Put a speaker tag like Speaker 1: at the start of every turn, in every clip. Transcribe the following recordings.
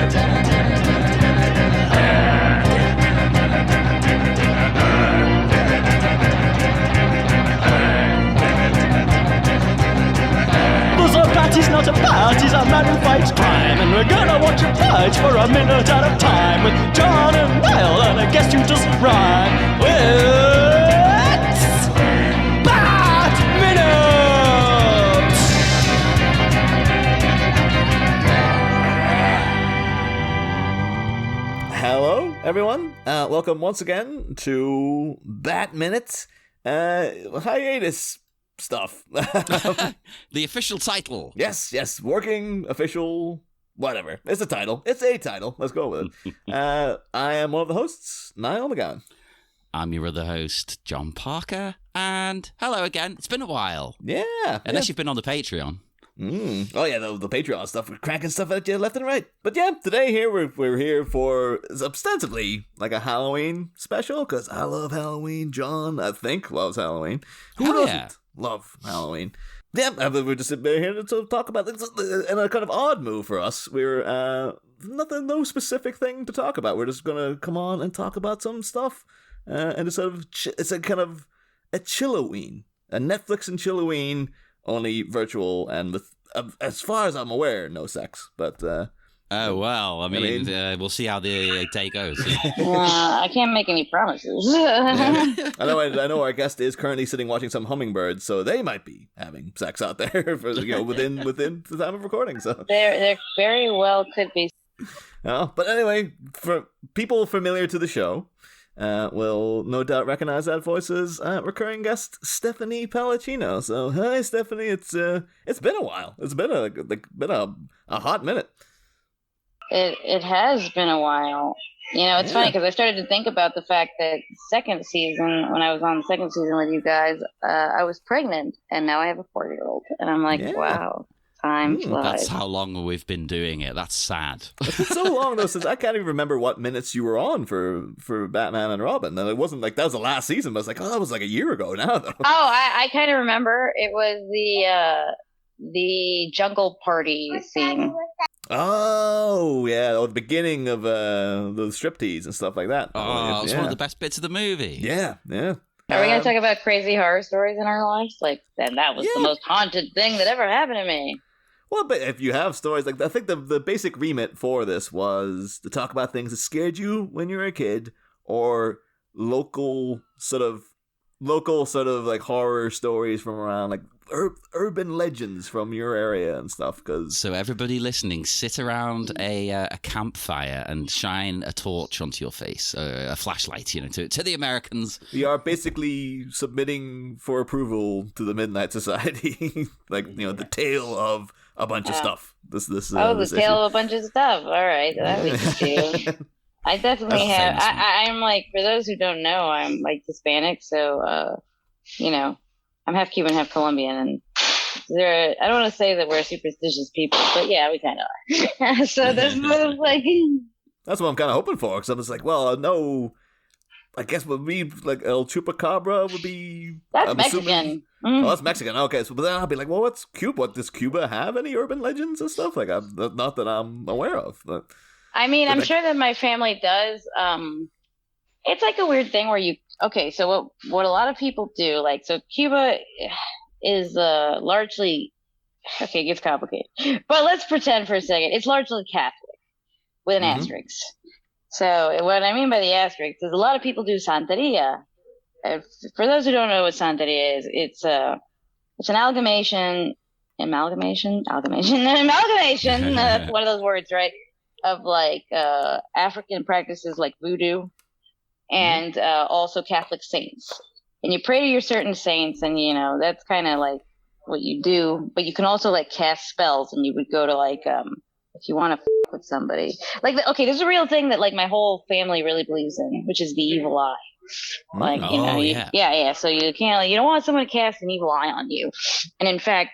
Speaker 1: Party's not a party's a man who fights crime, and we're gonna watch him fight for a minute at a time with John and Niall and a guest who doesn't rhyme. It's Bat Minutes!
Speaker 2: Hello, everyone. Welcome once again to Bat Minutes. Hiatus stuff.
Speaker 3: The official title.
Speaker 2: Yes, working official, whatever. It's a title. It's a title. Let's go with it. I am one of the hosts, Niall McGowan.
Speaker 3: I'm your other host, John Parker, and hello again. It's been a while.
Speaker 2: Yeah.
Speaker 3: Unless you've been on the Patreon.
Speaker 2: Oh yeah, the Patreon stuff. We're cracking stuff at you left and right. But yeah, today here we're here for ostensibly like a Halloween special because I love Halloween. John, I think, loves Halloween. Who doesn't love Halloween? Yeah, we're just here to talk about this in a kind of odd move for us. We're no specific thing to talk about. We're just gonna come on and talk about some stuff, and it's sort of it's a kind of a Chilloween, a Netflix and Chilloween. Only virtual and with, as far as I'm aware, no sex. But
Speaker 3: oh well, I mean we'll see how the day goes.
Speaker 4: I can't make any promises.
Speaker 2: Yeah. I know. Our guest is currently sitting watching some hummingbirds, so they might be having sex out there for, within the time of recording. So
Speaker 4: there very well could be.
Speaker 2: But anyway, for people familiar to the show. Will no doubt recognize that voice as recurring guest Stephanie Palacino. So hi Stephanie, it's been a while. It's been a hot minute.
Speaker 4: It has been a while. It's funny because I started to think about the fact that second season, when I was on the second season with you guys, I was pregnant, and now I have a 4-year-old, and I'm like, wow. Time flies.
Speaker 3: That's how long we've been doing it. That's sad.
Speaker 2: It's so long though, since I can't even remember what minutes you were on for Batman and Robin. And it wasn't like that was the last season, but I was like, that was like a year ago now though.
Speaker 4: Oh, I kind of remember. It was the jungle party scene.
Speaker 2: Oh yeah, the beginning of the striptease and stuff like that.
Speaker 3: Oh, it was one of the best bits of the movie.
Speaker 2: Yeah.
Speaker 4: Are we going to talk about crazy horror stories in our lives? Like, then that was the most haunted thing that ever happened to me.
Speaker 2: Well, but if you have stories, like I think the basic remit for this was to talk about things that scared you when you were a kid, or local sort of like horror stories from around, like urban legends from your area and stuff.
Speaker 3: So everybody listening, sit around a campfire and shine a torch onto your face, a flashlight, to the Americans.
Speaker 2: We are basically submitting for approval to the Midnight Society, like the tale of a bunch of stuff. This
Speaker 4: the
Speaker 2: tale
Speaker 4: issue. Of a bunch of stuff. All right, that we can do. I definitely have. I'm like, for those who don't know, I'm like Hispanic, so I'm half Cuban, half Colombian, and I don't want to say that we're superstitious people, but yeah, we kind of are. So that's like.
Speaker 2: That's what I'm kind of hoping for, because I was like, well, no. I guess would be like El Chupacabra would be.
Speaker 4: That's Mexican.
Speaker 2: Oh, that's Mexican. Okay, so but then I'll be like, well, what's Cuba? Does Cuba have any urban legends and stuff? Like, not that I'm aware of. But,
Speaker 4: I'm sure that my family does. It's like a weird thing where so what a lot of people do, like, so Cuba is largely, it gets complicated, but let's pretend for a second it's largely Catholic with an asterisk. So what I mean by the asterisk is a lot of people do Santeria. For those who don't know what Santeria is, it's an amalgamation. That's one of those words, right? Of like African practices like voodoo and also Catholic saints. And you pray to your certain saints, and that's kind of like what you do. But you can also like cast spells, and you would go to like if you want to with somebody. Like, there's a real thing that like my whole family really believes in, which is the evil eye. Like, so you can't, you don't want someone to cast an evil eye on you. And in fact,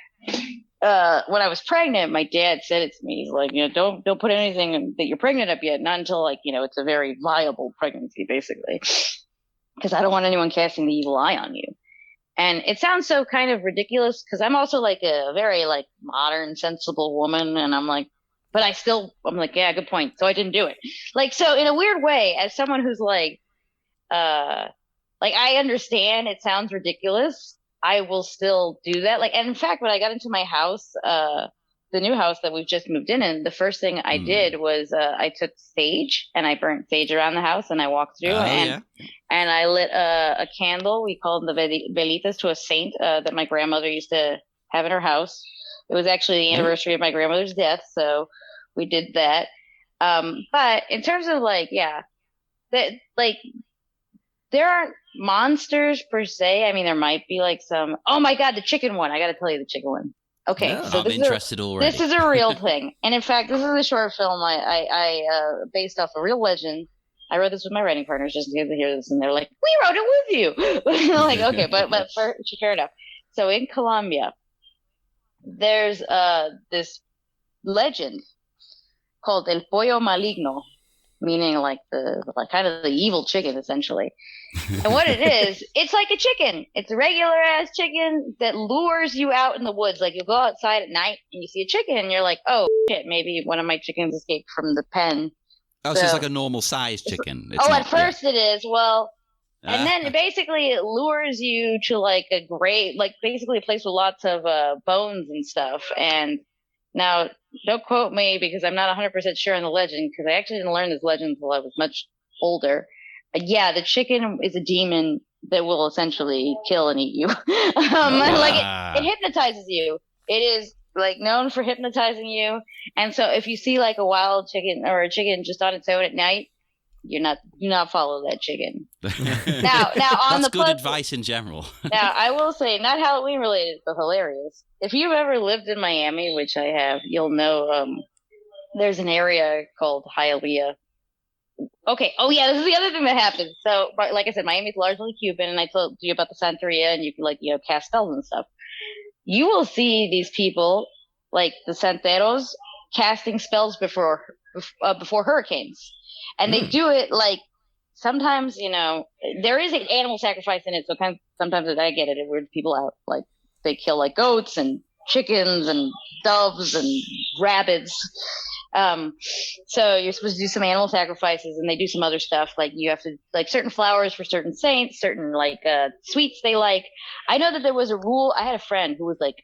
Speaker 4: when I was pregnant, my dad said it to me. He's like, don't put anything that you're pregnant up yet, not until like, it's a very viable pregnancy, basically. Because I don't want anyone casting the evil eye on you. And it sounds so kind of ridiculous because I'm also like a very like modern, sensible woman. And I'm like, but I'm like, yeah, good point. So I didn't do it. Like, so in a weird way, as someone who's like I understand it sounds ridiculous, I will still do that. Like, and in fact, when I got into my house, the new house that we've just moved in, the first thing I did was I took sage and I burnt sage around the house and I walked through and I lit a candle. We called them the velitas to a saint that my grandmother used to have in her house. It was actually the anniversary of my grandmother's death, so we did that. But in terms of that like there aren't monsters per se. I mean, there might be like some. Oh my God, the chicken one! I got to tell you the chicken one. Okay,
Speaker 3: no,
Speaker 4: so
Speaker 3: I'm interested already.
Speaker 4: This is a real thing, and in fact, this is a short film I based off a real legend. I wrote this with my writing partners just to hear this, and they're like, "We wrote it with you." Like, okay, but fair enough. So in Colombia, there's this legend called El Pollo Maligno, meaning like kind of the evil chicken, essentially. And what it is, it's like a chicken. It's a regular ass chicken that lures you out in the woods. Like, you go outside at night and you see a chicken and you're like, oh shit, maybe one of my chickens escaped from the pen.
Speaker 3: Oh, so it's like a normal sized chicken.
Speaker 4: At first it is. Well, and then basically it lures you to like basically a place with lots of bones and stuff. And now, don't quote me because I'm not 100% sure on the legend, because I actually didn't learn this legend until I was much older. Yeah, the chicken is a demon that will essentially kill and eat you. Like it hypnotizes you. It is like known for hypnotizing you. And so if you see like a wild chicken or a chicken just on its own at night, do not follow that chicken. Now on
Speaker 3: that's good advice in general.
Speaker 4: Now I will say, not Halloween related, but hilarious. If you've ever lived in Miami, which I have, you'll know there's an area called Hialeah. Okay. Oh yeah, this is the other thing that happened. So, like I said, Miami's largely Cuban, and I told you about the Santeria, and you can cast spells and stuff. You will see these people, like the Santeros, casting spells before hurricanes, and they do it like sometimes. There is an animal sacrifice in it, so sometimes I get it. It weirds people out. Like they kill like goats and chickens and doves and rabbits. So you're supposed to do some animal sacrifices, and they do some other stuff. Like you have to like certain flowers for certain saints, certain like sweets they like. I know that there was a rule. I had a friend who was like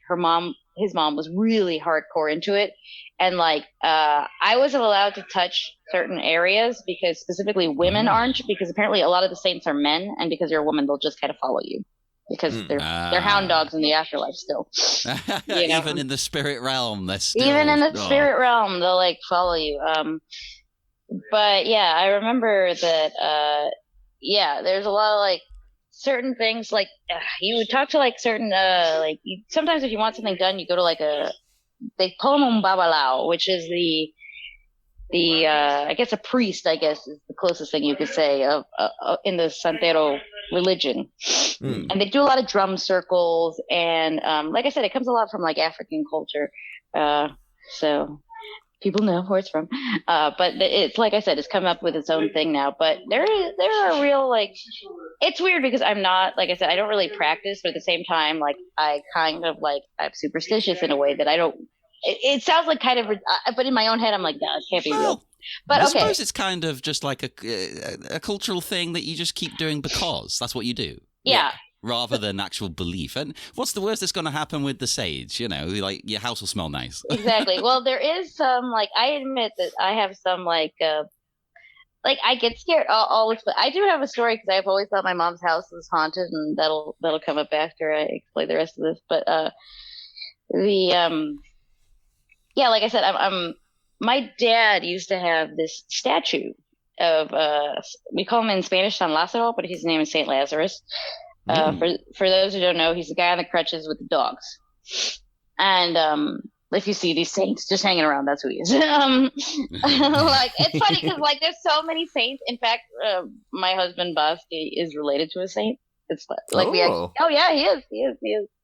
Speaker 4: his mom was really hardcore into it. And like, I wasn't allowed to touch certain areas because specifically women aren't, because apparently a lot of the saints are men. And because you're a woman, they'll just kind of follow you. Because they're hound dogs in the afterlife still.
Speaker 3: Even in the spirit realm, they're still...
Speaker 4: Even in the spirit realm, they'll like follow you. But yeah, I remember that. There's a lot of like certain things. Like you would talk to like certain sometimes if you want something done, you go to like they call them un babalao, which is the I guess a priest, I guess is the closest thing you could say of in the Santero religion. And they do a lot of drum circles, and like I said, it comes a lot from like African culture, so people know where it's from. But it's like I said, it's come up with its own thing now. But there are real like, it's weird because I'm not, like I said, I don't really practice, but at the same time, like I kind of like, I'm superstitious in a way that I don't. It sounds like kind of, but in my own head, I'm like, no, it can't be real. But
Speaker 3: I suppose it's kind of just like a cultural thing that you just keep doing because that's what you do.
Speaker 4: Yeah.
Speaker 3: Rather than actual belief. And what's the worst that's going to happen with the sage? Like your house will smell nice.
Speaker 4: Exactly. Well, there is some, like, I admit that I have some, like I get scared. I do have a story because I've always thought my mom's house was haunted, and that'll come up after I explain the rest of this. But like I said, my dad used to have this statue of we call him in Spanish San Lazaro, but his name is Saint Lazarus. For those who don't know, he's the guy on the crutches with the dogs. And if you see these saints just hanging around, that's who he is. Like, it's funny because like there's so many saints. In fact, my husband Basti is related to a saint. It's like he is.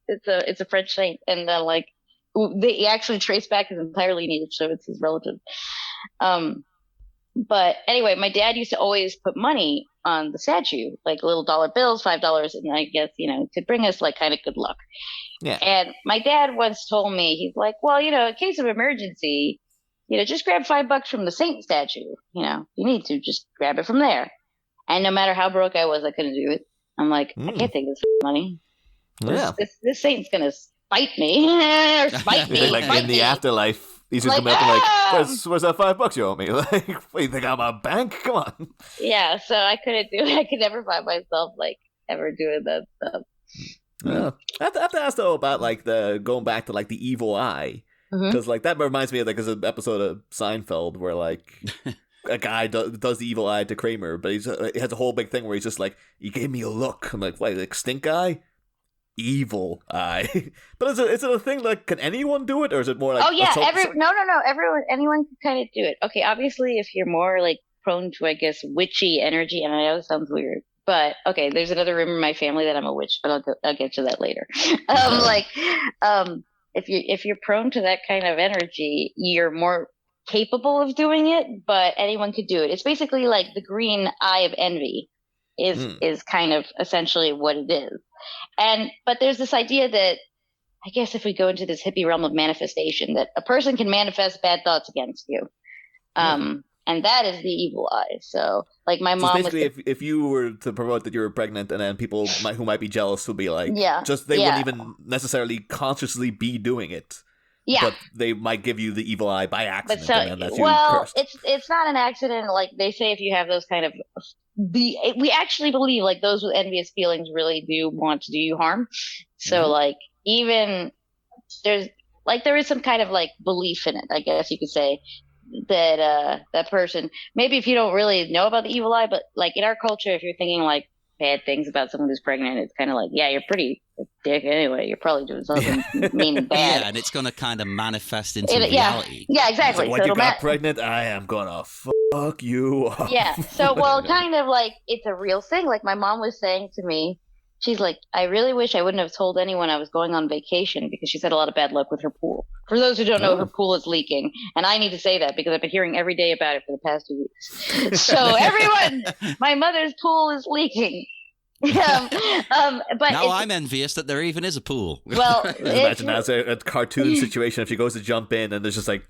Speaker 4: It's a French saint, and then like they actually trace back his entire lineage, so it's his relative. But anyway, my dad used to always put money on the statue, like little dollar bills, $5, and I guess, to bring us like kind of good luck. Yeah. And my dad once told me, he's like, well, in case of emergency, just grab $5 from the saint statue. You need to just grab it from there. And no matter how broke I was, I couldn't do it. I'm like, I can't take this money.
Speaker 2: Yeah.
Speaker 4: This saint's gonna spite me or spite me.
Speaker 2: Like
Speaker 4: spite
Speaker 2: in the
Speaker 4: me.
Speaker 2: afterlife, he's just gonna be up and like, where's that $5 you owe me? Like, what, you think I'm a bank? Come on.
Speaker 4: Yeah, so I couldn't do it. I could never find myself like ever doing that stuff.
Speaker 2: Yeah. I have to ask though about like the going back to like the evil eye, because like that reminds me of like there's an episode of Seinfeld where like a guy does the evil eye to Kramer, but he has a whole big thing where he's just like, "You gave me a look." I'm like, "What? Like stink eye, evil eye?" But is it a thing? Like, can anyone do it, or is it more like?
Speaker 4: Oh yeah, anyone can kind of do it. Okay, obviously, if you're more like prone to, I guess, witchy energy, and I know it sounds weird. But okay, there's another rumor in my family that I'm a witch, but I'll get to that later. If you're prone to that kind of energy, you're more capable of doing it. But anyone could do it. It's basically like the green eye of envy, is kind of essentially what it is. But there's this idea that I guess if we go into this hippie realm of manifestation, that a person can manifest bad thoughts against you. And that is the evil eye. So, like my mom.
Speaker 2: Basically, if you were to promote that you were pregnant, and then people who might be jealous would be like, they wouldn't even necessarily consciously be doing it. Yeah. But they might give you the evil eye by accident, and then that's you cursed.
Speaker 4: It's not an accident. Like they say, if you have those kind of we actually believe like those with envious feelings really do want to do you harm. So like even there is some kind of like belief in it, I guess you could say. That person, maybe if you don't really know about the evil eye, but like in our culture, if you're thinking like bad things about someone who's pregnant, it's kind of like, yeah, you're pretty dick anyway. You're probably doing something mean and bad.
Speaker 3: Yeah, and it's going to kind of manifest into reality.
Speaker 4: Yeah, exactly.
Speaker 2: So when you got pregnant, I am gonna fuck you up.
Speaker 4: Yeah. So kind of like it's a real thing. Like my mom was saying to me, she's like, I really wish I wouldn't have told anyone I was going on vacation because she's had a lot of bad luck with her pool. For those who don't know, her pool is leaking. And I need to say that because I've been hearing every day about it for the past 2 weeks. So everyone, my mother's pool is leaking. But
Speaker 3: now I'm envious that there even is a pool.
Speaker 4: Well,
Speaker 2: imagine that's a cartoon situation if she goes to jump in and there's just like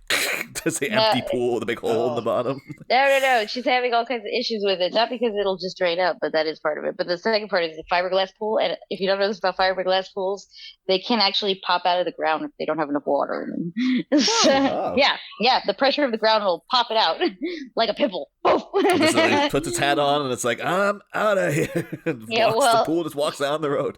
Speaker 2: just the empty pool with a big hole in the bottom.
Speaker 4: No. She's having all kinds of issues with it. Not because it'll just drain up, but that is part of it. But the second part is the fiberglass pool. And if you don't know this about fiberglass pools, they can actually pop out of the ground if they don't have enough water in them. Yeah. The pressure of the ground will pop it out like a pimple.
Speaker 2: So he puts his hat on and it's like, I'm out of here. The pool just walks down the road.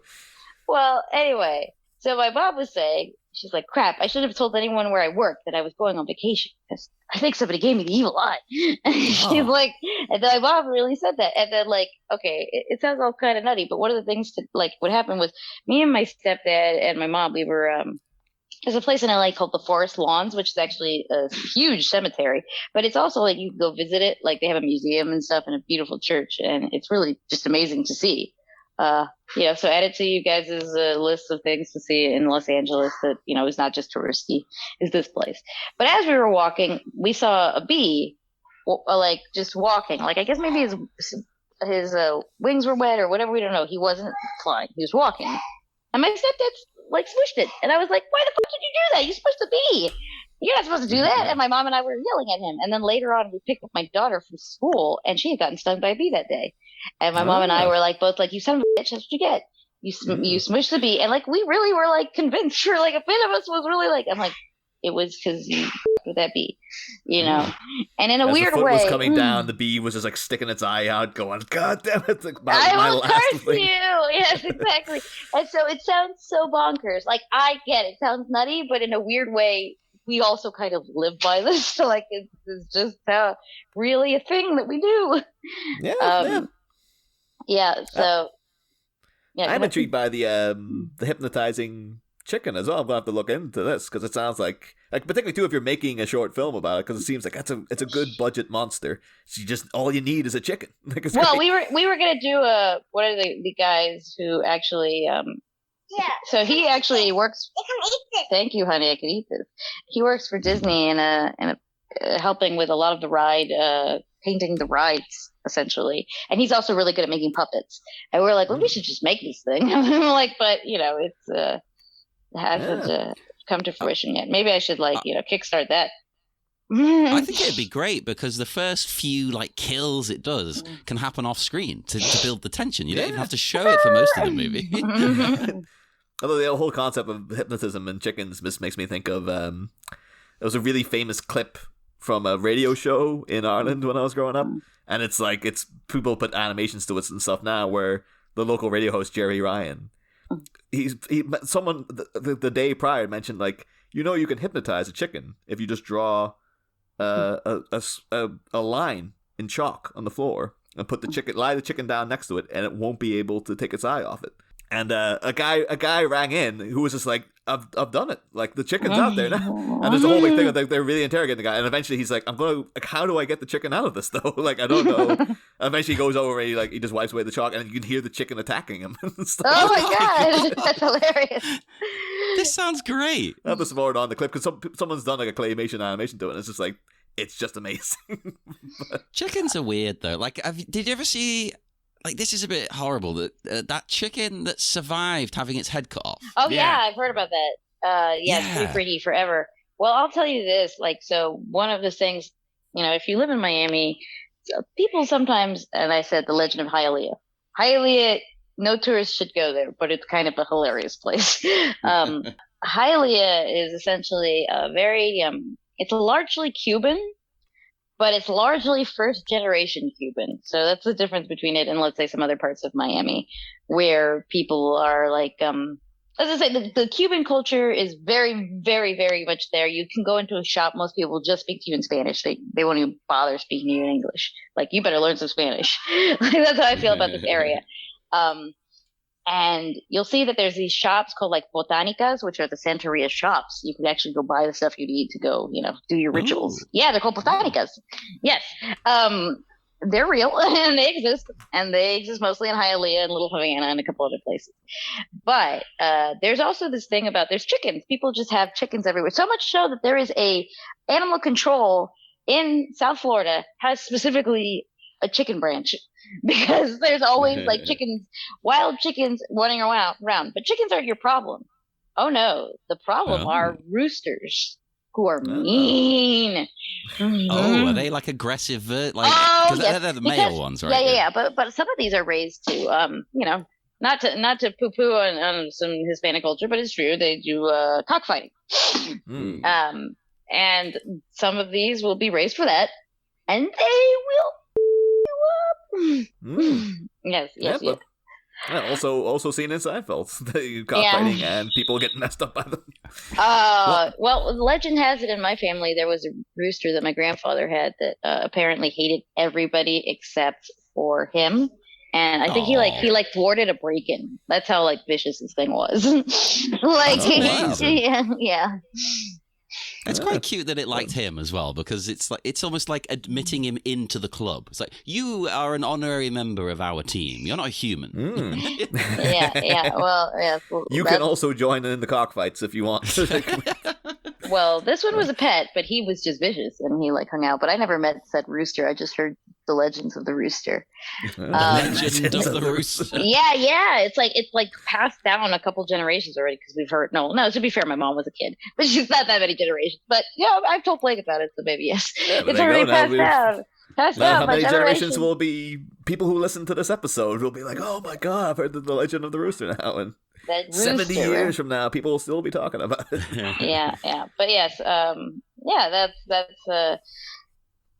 Speaker 2: Well,
Speaker 4: anyway, so my mom was saying, she's like, crap, I should have told anyone where I worked that I was going on vacation because I think somebody gave me the evil eye. And she's like, and then my mom really said that. And then like, okay, it sounds all kind of nutty, but one of the things what happened was me and my stepdad and my mom, we were, there's a place in LA called the Forest Lawns, which is actually a huge cemetery, but it's also like you can go visit it. Like they have a museum and stuff and a beautiful church, and it's really just amazing to see. So add it to you guys' list of things to see in Los Angeles that, is not just touristy, is this place. But as we were walking, we saw a bee, like just walking. Like I guess maybe his wings were wet or whatever. We don't know. He wasn't flying. He was walking. And my stepdad's like smushed it. And I was like, why the fuck did you do that? You're supposed to be. You're not supposed to do that. And my mom and I were yelling at him. And then later on, we picked up my daughter from school, and she had gotten stung by a bee that day. And my mom and I were like, both like, you son of a bitch, that's what you get. You smushed the bee. And like, we really were like convinced. Or like a bit of us was really like, I'm like, it was because you with that bee, And in a weird way,
Speaker 2: was coming down, the bee was just like sticking its eye out, going, "God damn it!" Like,
Speaker 4: I will curse you. Yes, exactly. And so it sounds so bonkers. Like I get it, sounds nutty, but in a weird way, we also kind of live by this. So like it's just really a thing that we do. Yeah. So
Speaker 2: I'm intrigued by the hypnotizing chicken as well. I'm gonna have to look into this because it sounds like particularly too if you're making a short film about it, because it seems like it's a good budget monster. So all you need is a chicken.
Speaker 4: Well, we were gonna do what are the guys who actually so he actually works. Thank you, honey. I can eat this. He works for Disney and helping with a lot of the ride, painting the rides essentially, and he's also really good at making puppets. And we're like, well, we should just make this thing. Like, but it's hasn't come to fruition yet. Maybe I should kickstart that
Speaker 3: I think it'd be great because the first few like kills it does can happen off screen to build the tension. You don't even have to show it for most of the movie.
Speaker 2: Although the whole concept of hypnotism in chickens just makes me think of there was a really famous clip from a radio show in Ireland when I was growing up, and it's people put animations to it and stuff now, where the local radio host Jerry Ryan, someone the day prior mentioned you can hypnotize a chicken if you just draw a line in chalk on the floor and lie the chicken down next to it, and it won't be able to take its eye off it. And a guy rang in who was just like, I've done it. Like, the chicken's out there now. And there's a whole big thing of they're really interrogating the guy. And eventually he's like, how do I get the chicken out of this though? Like, I don't know. And eventually he goes over and he just wipes away the chalk, and you can hear the chicken attacking him. And stuff.
Speaker 4: Oh my god, that's hilarious.
Speaker 3: This sounds great.
Speaker 2: I'll just forward on the clip because someone's done like a claymation animation to it. And it's just like, it's just amazing.
Speaker 3: Chickens are weird though. Like, did you ever see? Like, this is a bit horrible, that chicken that survived having its head cut off.
Speaker 4: Oh, yeah, I've heard about that. It's pretty freaky forever. Well, I'll tell you this. So one of the things, if you live in Miami, people sometimes, and I said the legend of Hialeah. Hialeah, no tourists should go there, but it's kind of a hilarious place. Hialeah is essentially it's largely Cuban, but it's largely first-generation Cuban. So that's the difference between it and, let's say, some other parts of Miami, where people are like, as I say, the Cuban culture is very, very, very much there. You can go into a shop. Most people just speak to you in Spanish. They won't even bother speaking to you in English. Like, you better learn some Spanish. That's how I feel about this area. And you'll see that there's these shops called botanicas, which are the Santeria shops. You can actually go buy the stuff you need to go, do your rituals. Ooh. Yeah, they're called botanicas. Yes. They're real and they exist. And they exist mostly in Hialeah and Little Havana and a couple other places. But there's also this thing about there's chickens. People just have chickens everywhere. So much so that there is a animal control in South Florida has specifically a chicken branch. Because there's always chickens, wild chickens running around. But chickens aren't your problem. Oh no, the problem are roosters who are mean.
Speaker 3: Oh, are they like aggressive? Because they're the male ones, right?
Speaker 4: Yeah. But some of these are raised to, not to poo-poo on some Hispanic culture, but it's true. They do cockfighting. And some of these will be raised for that, and they will. Yes.
Speaker 2: Also seen in Seinfeld, the cockfighting and people getting messed up by them.
Speaker 4: Well, legend has it in my family there was a rooster that my grandfather had that apparently hated everybody except for him, and I think he thwarted a break-in. That's how vicious this thing was. Yeah.
Speaker 3: It's quite cute that it liked him as well, because it's almost like admitting him into the club. It's like, you are an honorary member of our team. You're not a human.
Speaker 4: Yeah. Well, yeah.
Speaker 2: You can also join in the cockfights if you want.
Speaker 4: Well, this one was a pet, but he was just vicious, and he hung out. But I never met said rooster. I just heard the legends of the rooster.
Speaker 3: Legend of the rooster.
Speaker 4: Yeah. It's passed down a couple generations already because we've heard. No. To be fair, my mom was a kid, but she's not that many generations. But I've told Blake about it, so maybe yes.
Speaker 2: Yeah,
Speaker 4: it's already passed down.
Speaker 2: How many generations will be people who listen to this episode will be like, oh my god, I've heard the legend of the rooster now, and 70 years from now, people will still be talking about it.
Speaker 4: Yeah. But yes, that's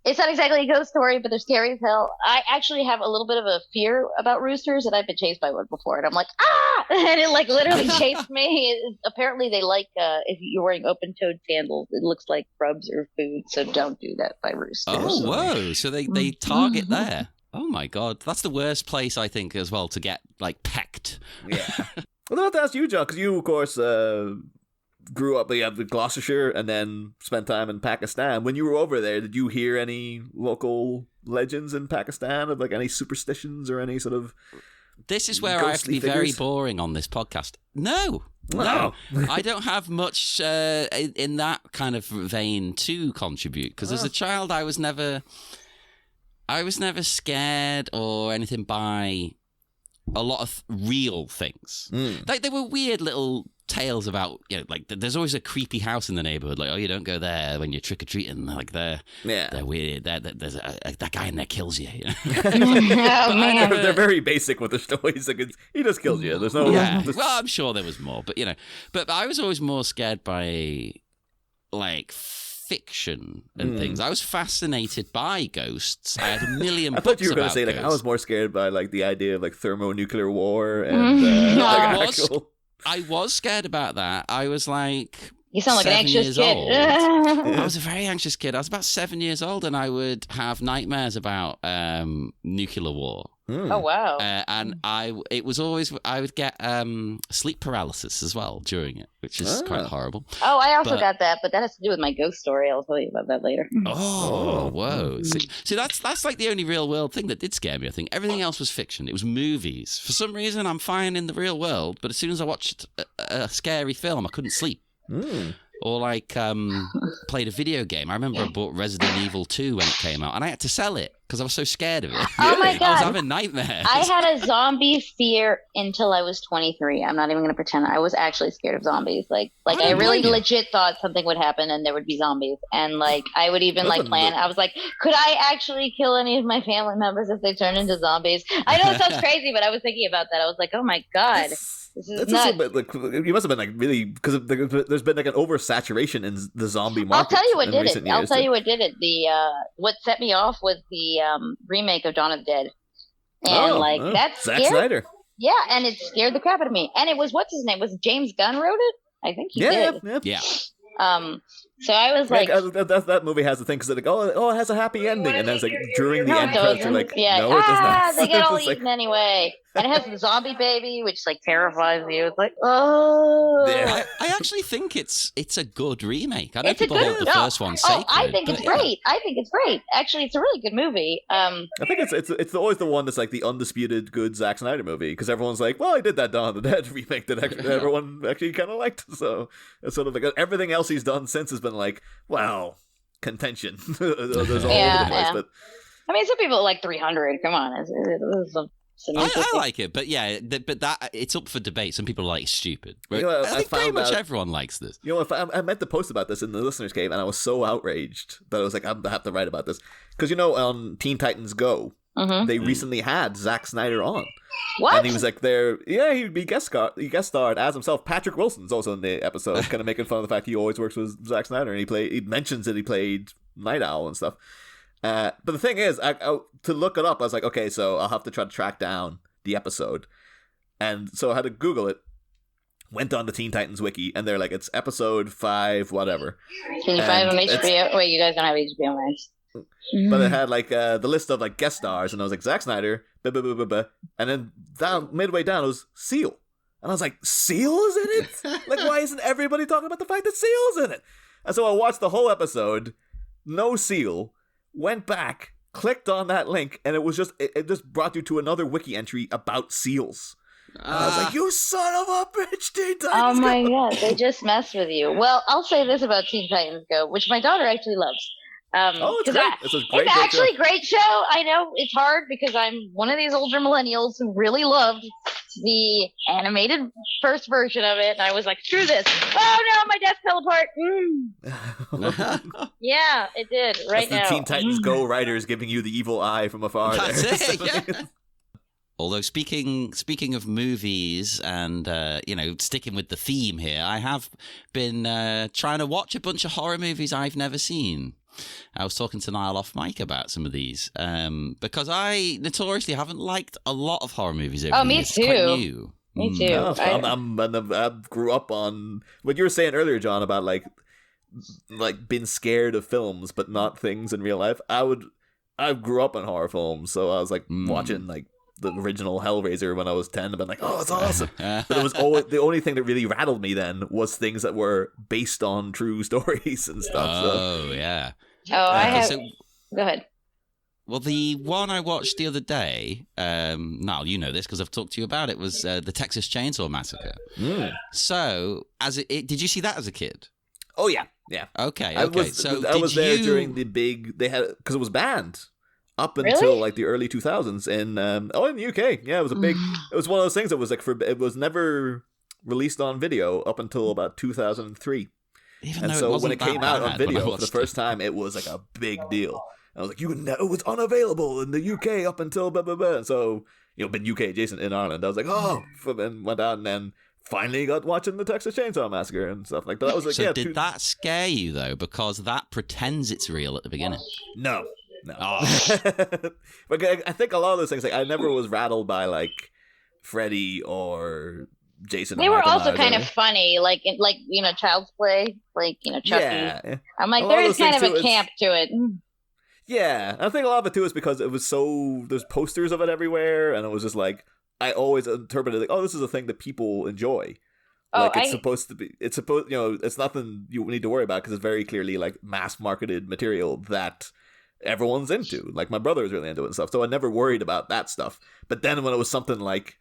Speaker 4: it's not exactly a ghost story, but they're scary as hell. I actually have a little bit of a fear about roosters, and I've been chased by one before, and I'm like, ah! And it literally chased me. Apparently they if you're wearing open-toed sandals, it looks like grubs or food, so don't do that by roosters.
Speaker 3: Oh, whoa. So they target there. Oh my god. That's the worst place, I think, as well, to get, pecked.
Speaker 2: Yeah. Well, I have to ask you, John, because you, of course, grew up in Gloucestershire and then spent time in Pakistan. When you were over there, did you hear any local legends in Pakistan of any superstitions or any sort of
Speaker 3: This is where I have to be very boring on this podcast. No. I don't have much in that kind of vein to contribute, because as a child I was never scared or anything by a lot of real things. They were weird little tales about, like there's always a creepy house in the neighborhood. Like, oh, you don't go there when you're trick or treating. Like they're weird. There's that guy in there kills you.
Speaker 4: Oh man,
Speaker 2: they're very basic with the stories. Like he just kills you. There's no.
Speaker 3: Yeah. Well, I'm sure there was more, but I was always more scared by like fiction and things. I was fascinated by ghosts. I had a million.
Speaker 2: I thought you were going to say
Speaker 3: ghosts.
Speaker 2: like I was more scared by like the idea of like thermonuclear war and
Speaker 3: I was scared about that. I was like,
Speaker 4: you sound like an anxious kid.
Speaker 3: I was a very anxious kid. I was about 7 years old, and I would have nightmares about nuclear war.
Speaker 4: Oh wow!
Speaker 3: And I would get sleep paralysis as well during it, which is quite horrible.
Speaker 4: Oh, I also got that, but that has to do with my ghost story. I'll tell you about that later.
Speaker 3: Oh, whoa! See, that's like the only real world thing that did scare me. I think everything else was fiction. It was movies. For some reason, I'm fine in the real world, but as soon as I watched a scary film, I couldn't sleep. Or like played a video game. I remember I bought Resident Evil 2 when it came out, and I had to sell it because I was so scared of it.
Speaker 4: Oh my God.
Speaker 3: I was having nightmares.
Speaker 4: I had a zombie fear until I was 23. I'm not even going to pretend. I was actually scared of zombies. Like I really legit thought something would happen and there would be zombies. And like I would even like plan. I was like, could I actually kill any of my family members if they turn into zombies? I know it sounds crazy, but I was thinking about that. I was like, oh my God. This is nuts.
Speaker 2: Like, you must have been like really, because there's been like an oversaturation in the zombie market.
Speaker 4: I'll tell you what did it.
Speaker 2: I'll
Speaker 4: tell you what did it. The what set me off was the remake of Dawn of the Dead, and that's
Speaker 2: Zack Snyder.
Speaker 4: Yeah, and it scared the crap out of me. And it was what's his name? Was it James Gunn wrote it? I think he did.
Speaker 3: Yeah.
Speaker 4: So I was like,
Speaker 2: that movie has the thing because like, it has a happy ending, and then it's like during the end credits, you're like,
Speaker 4: yeah,
Speaker 2: no, it does not.
Speaker 4: They get all eaten anyway, and it has the zombie baby, which like terrifies you. It's like, oh.
Speaker 3: Yeah. I actually think it's a good remake. I know people hold the first one sacred.
Speaker 4: I think it's great. I think it's great. Actually, it's a really good movie. I
Speaker 2: think it's always the one that's like the undisputed good Zack Snyder movie because everyone's like, well, he did that Dawn of the Dead remake that everyone actually kind of liked. So it's sort of like everything else he's done since has been like, well, contention. There's all over the place, but
Speaker 4: I mean, some people like 300. Come on,
Speaker 3: I like it, but that it's up for debate. Some people are like stupid. Right? I think pretty much everyone likes this.
Speaker 2: You know, if I meant to post about this in the listeners' cave, and I was so outraged that I was like, I have to write about this because on Teen Titans Go, they recently had Zack Snyder on.
Speaker 4: What?
Speaker 2: And he was like there. Yeah, he guest starred as himself. Patrick Wilson's also in the episode, kind of making fun of the fact he always works with Zack Snyder, and he mentions that he played Night Owl and stuff. But the thing is, to look it up, I was like, okay, so I'll have to try to track down the episode, and so I had to Google it. Went on the Teen Titans wiki, and they're like, it's episode 5, whatever.
Speaker 4: Can you find it on HBO? Wait, you guys don't have HBO Max.
Speaker 2: But it had like the list of like guest stars, and I was like Zack Snyder, and then midway down it was Seal, and I was like, Seal is in it? Like, why isn't everybody talking about the fact that Seal's in it? And so I watched the whole episode, no Seal, went back, clicked on that link, and it was just it just brought you to another wiki entry about seals. And I was like, you son of a bitch, Teen Titans
Speaker 4: Oh my
Speaker 2: Go!
Speaker 4: God, they just messed with you. Well, I'll say this about Teen Titans Go, which my daughter actually loves.
Speaker 2: It's great.
Speaker 4: It's actually a great show. I know it's hard because I'm one of these older millennials who really loved the animated first version of it, and I was like, screw this. Oh no, my desk fell apart. Yeah, it did. Right now.
Speaker 2: That's the Teen Titans Go writers giving you the evil eye from afar.
Speaker 3: That's it. Yeah. Although speaking of movies and sticking with the theme here, I have been trying to watch a bunch of horror movies I've never seen. I was talking to Niall off mic about some of these because I notoriously haven't liked a lot of horror movies over the years.
Speaker 4: Me too.
Speaker 3: It's quite new.
Speaker 4: Me too.
Speaker 2: I grew up on what you were saying earlier, John, about like being scared of films but not things in real life. I grew up on horror films, so I was like watching like the original Hellraiser when I was 10 and been like, oh, it's awesome. But it was always, the only thing that really rattled me then was things that were based on true stories and stuff.
Speaker 3: Oh, yeah.
Speaker 4: Go ahead.
Speaker 3: Well, the one I watched the other day, Niall, you know this because I've talked to you about it, was the Texas Chainsaw Massacre. So, did you see that as a kid?
Speaker 2: Oh, yeah.
Speaker 3: Okay.
Speaker 2: I was there during the big, because it was banned. Up until like the early 2000s in the UK. Yeah, it was a big. It was one of those things that was like it was never released on video up until about 2003.
Speaker 3: Even
Speaker 2: And
Speaker 3: though
Speaker 2: so
Speaker 3: it
Speaker 2: when it came out on video for the first
Speaker 3: time.
Speaker 2: time, it was like a big deal. I was like, it was unavailable in the UK up until blah, blah, blah. And so, been UK adjacent in Ireland. I was like, and went out and then finally got watching the Texas Chainsaw Massacre and stuff like that. That was like,
Speaker 3: So did that scare you, though? Because that pretends it's real at the beginning.
Speaker 2: No.
Speaker 3: Oh.
Speaker 2: But I think a lot of those things, like, I never was rattled by, like, Freddy or Jason.
Speaker 4: They were also kind of funny, like Child's Play, like Chucky.
Speaker 2: Yeah.
Speaker 4: I'm like, there is kind of a camp to it.
Speaker 2: Yeah, I think a lot of it too is because it was there's posters of it everywhere, and it was just like I always interpreted like, oh, this is a thing that people enjoy. Like it's supposed to be. It's supposed, it's nothing you need to worry about because it's very clearly like mass marketed material that everyone's into. Like my brother was really into it and stuff, so I never worried about that stuff. But then when it was something like,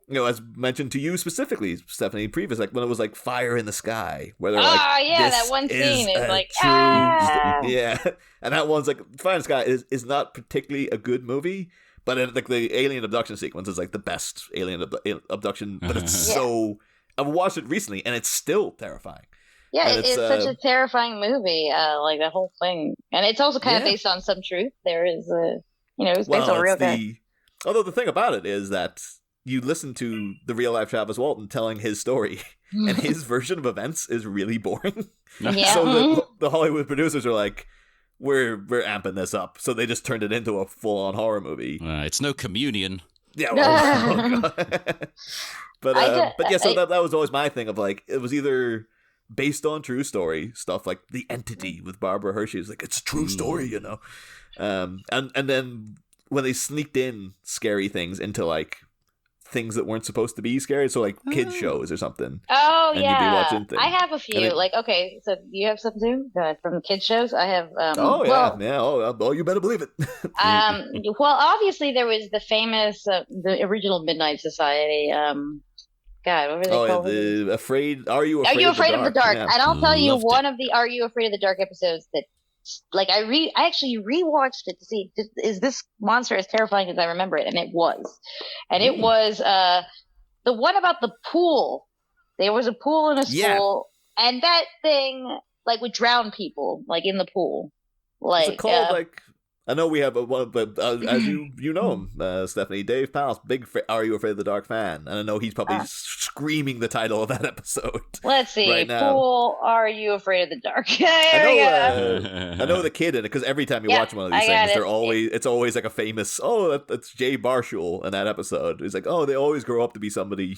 Speaker 2: as mentioned to you specifically, Stephanie, previous, like when it was like Fire in the Sky, where they're like,
Speaker 4: that one scene is like,
Speaker 2: yeah, and that one's like Fire in the Sky is not particularly a good movie, but like the alien abduction sequence is like the best alien abduction, but it's so. I've watched it recently, and it's still terrifying.
Speaker 4: Yeah, it's such a terrifying movie, like the whole thing, and it's also kind of based on some truth. There is it's based on a real guy.
Speaker 2: Although the thing about it is that you listen to the real life Travis Walton telling his story, and his version of events is really boring.
Speaker 4: Yeah.
Speaker 2: So the Hollywood producers are like, we're amping this up, so they just turned it into a full on horror movie.
Speaker 3: It's no Communion.
Speaker 2: Yeah. But yeah, so that was always my thing of like, it was either based on true story stuff, like The Entity with Barbara Hershey is like, it's a true story, and then when they sneaked in scary things into like things that weren't supposed to be scary, so like kids shows or something.
Speaker 4: Oh,
Speaker 2: and
Speaker 4: yeah.
Speaker 2: You'd be watching things.
Speaker 4: I have a few. Okay, so you have something too from kids shows? I have.
Speaker 2: You better believe it.
Speaker 4: Well, obviously there was the famous, the original Midnight Society. God, what were they called?
Speaker 2: Are you afraid
Speaker 4: of the dark?
Speaker 2: Yeah.
Speaker 4: And I'll tell you,
Speaker 3: Loved
Speaker 4: one of the Are You Afraid of the Dark episodes that, like, I actually rewatched it to see, is this monster as terrifying as I remember it? And it was. And it was the one about the pool. There was a pool in a school, and that thing, like, would drown people, like, in the pool. Like,
Speaker 2: what's it called? I know we have one, but as you know him, Stephanie, Dave Pal's big Are You Afraid of the Dark fan, and I know he's probably screaming the title of that episode.
Speaker 4: Let's see,
Speaker 2: right now.
Speaker 4: Pool, Are You Afraid of the Dark?
Speaker 2: I know the kid in it because every time you watch one of these things, it's always like a famous. Oh, that's Jay Baruchel in that episode. He's like, oh, they always grow up to be somebody,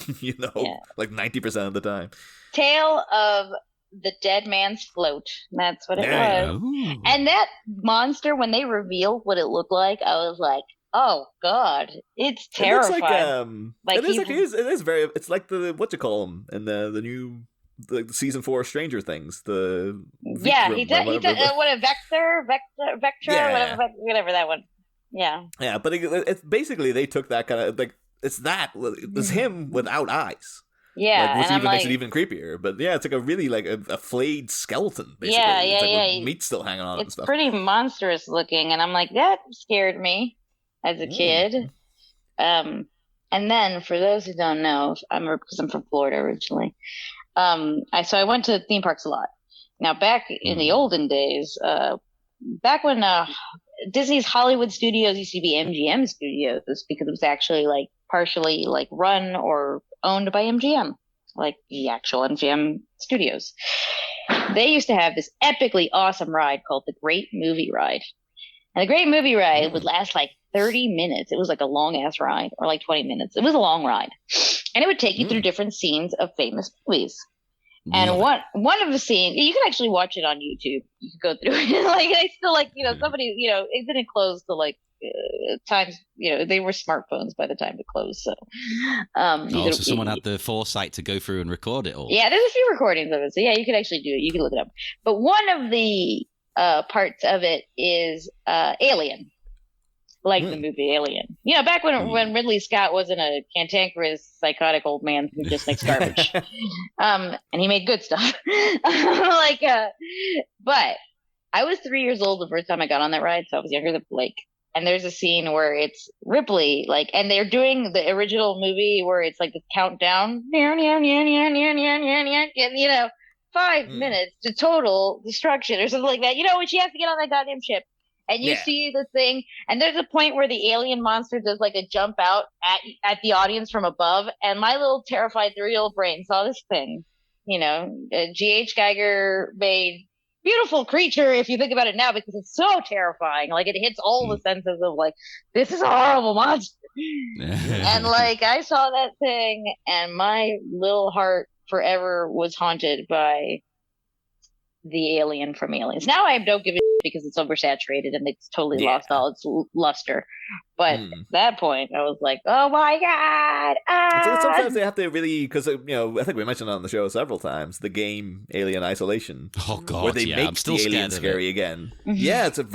Speaker 2: like 90% of the time.
Speaker 4: Tale of the Dead Man's Float. That's what it was.
Speaker 3: Ooh.
Speaker 4: And that monster, when they revealed what it looked like, I was like, "Oh God, it's terrifying!"
Speaker 2: It is very. It's like the what you call him in the new season 4 Stranger Things. He did. What a Vector, whatever that one. Yeah. Yeah, but it's basically they took that kind of like it's him without eyes.
Speaker 4: Yeah,
Speaker 2: which even makes it even creepier. But yeah, it's like a really like a flayed skeleton. Basically. With meat still hanging on it and stuff.
Speaker 4: It's pretty monstrous looking, and I'm like, that scared me as a kid. And then for those who don't know, because I'm from Florida originally, I went to theme parks a lot. Now back in the olden days, back when Disney's Hollywood Studios used to be MGM Studios because it was actually like partially like run or owned by MGM, like the actual MGM Studios. They used to have this epically awesome ride called the Great Movie Ride. And the Great Movie Ride would last like 30 minutes. It was like a long ass ride, or like 20 minutes. It was a long ride. And it would take you through different scenes of famous movies. And one of the scenes, you can actually watch it on YouTube. You can go through it. Like, they still like, somebody, it didn't close till like times, they were smartphones by the time it closed. So,
Speaker 3: so someone had the foresight to go through and record it all.
Speaker 4: Yeah, there's a few recordings of it. So yeah, you can actually do it. You can look it up. But one of the parts of it is Alien. Like the movie Alien. Back when Ridley Scott wasn't a cantankerous, psychotic old man who just makes garbage. And he made good stuff. But I was 3 years old the first time I got on that ride, so I was younger than Blake. And there's a scene where it's Ripley, like, and they're doing the original movie where it's like the countdown, you know, 5 minutes to total destruction or something like that. You know, when she has to get on that goddamn ship, and you see the thing, and there's a point where the alien monster does like a jump out at the audience from above, and my little terrified 3-year-old brain saw this thing. You know, G.H. Geiger made beautiful creature if you think about it now, because it's so terrifying. Like, it hits all the senses of like, this is a horrible monster. And like, I saw that thing and my little heart forever was haunted by the alien from Aliens. Now I don't give a shit because it's oversaturated and it's totally lost all its luster. But at that point, I was like, "Oh my god!"
Speaker 2: Sometimes they have to really, because I think we mentioned it on the show several times, the game Alien Isolation.
Speaker 3: Oh god,
Speaker 2: where they make
Speaker 3: I'm still
Speaker 2: the alien
Speaker 3: scared
Speaker 2: scary again. Yeah, it's an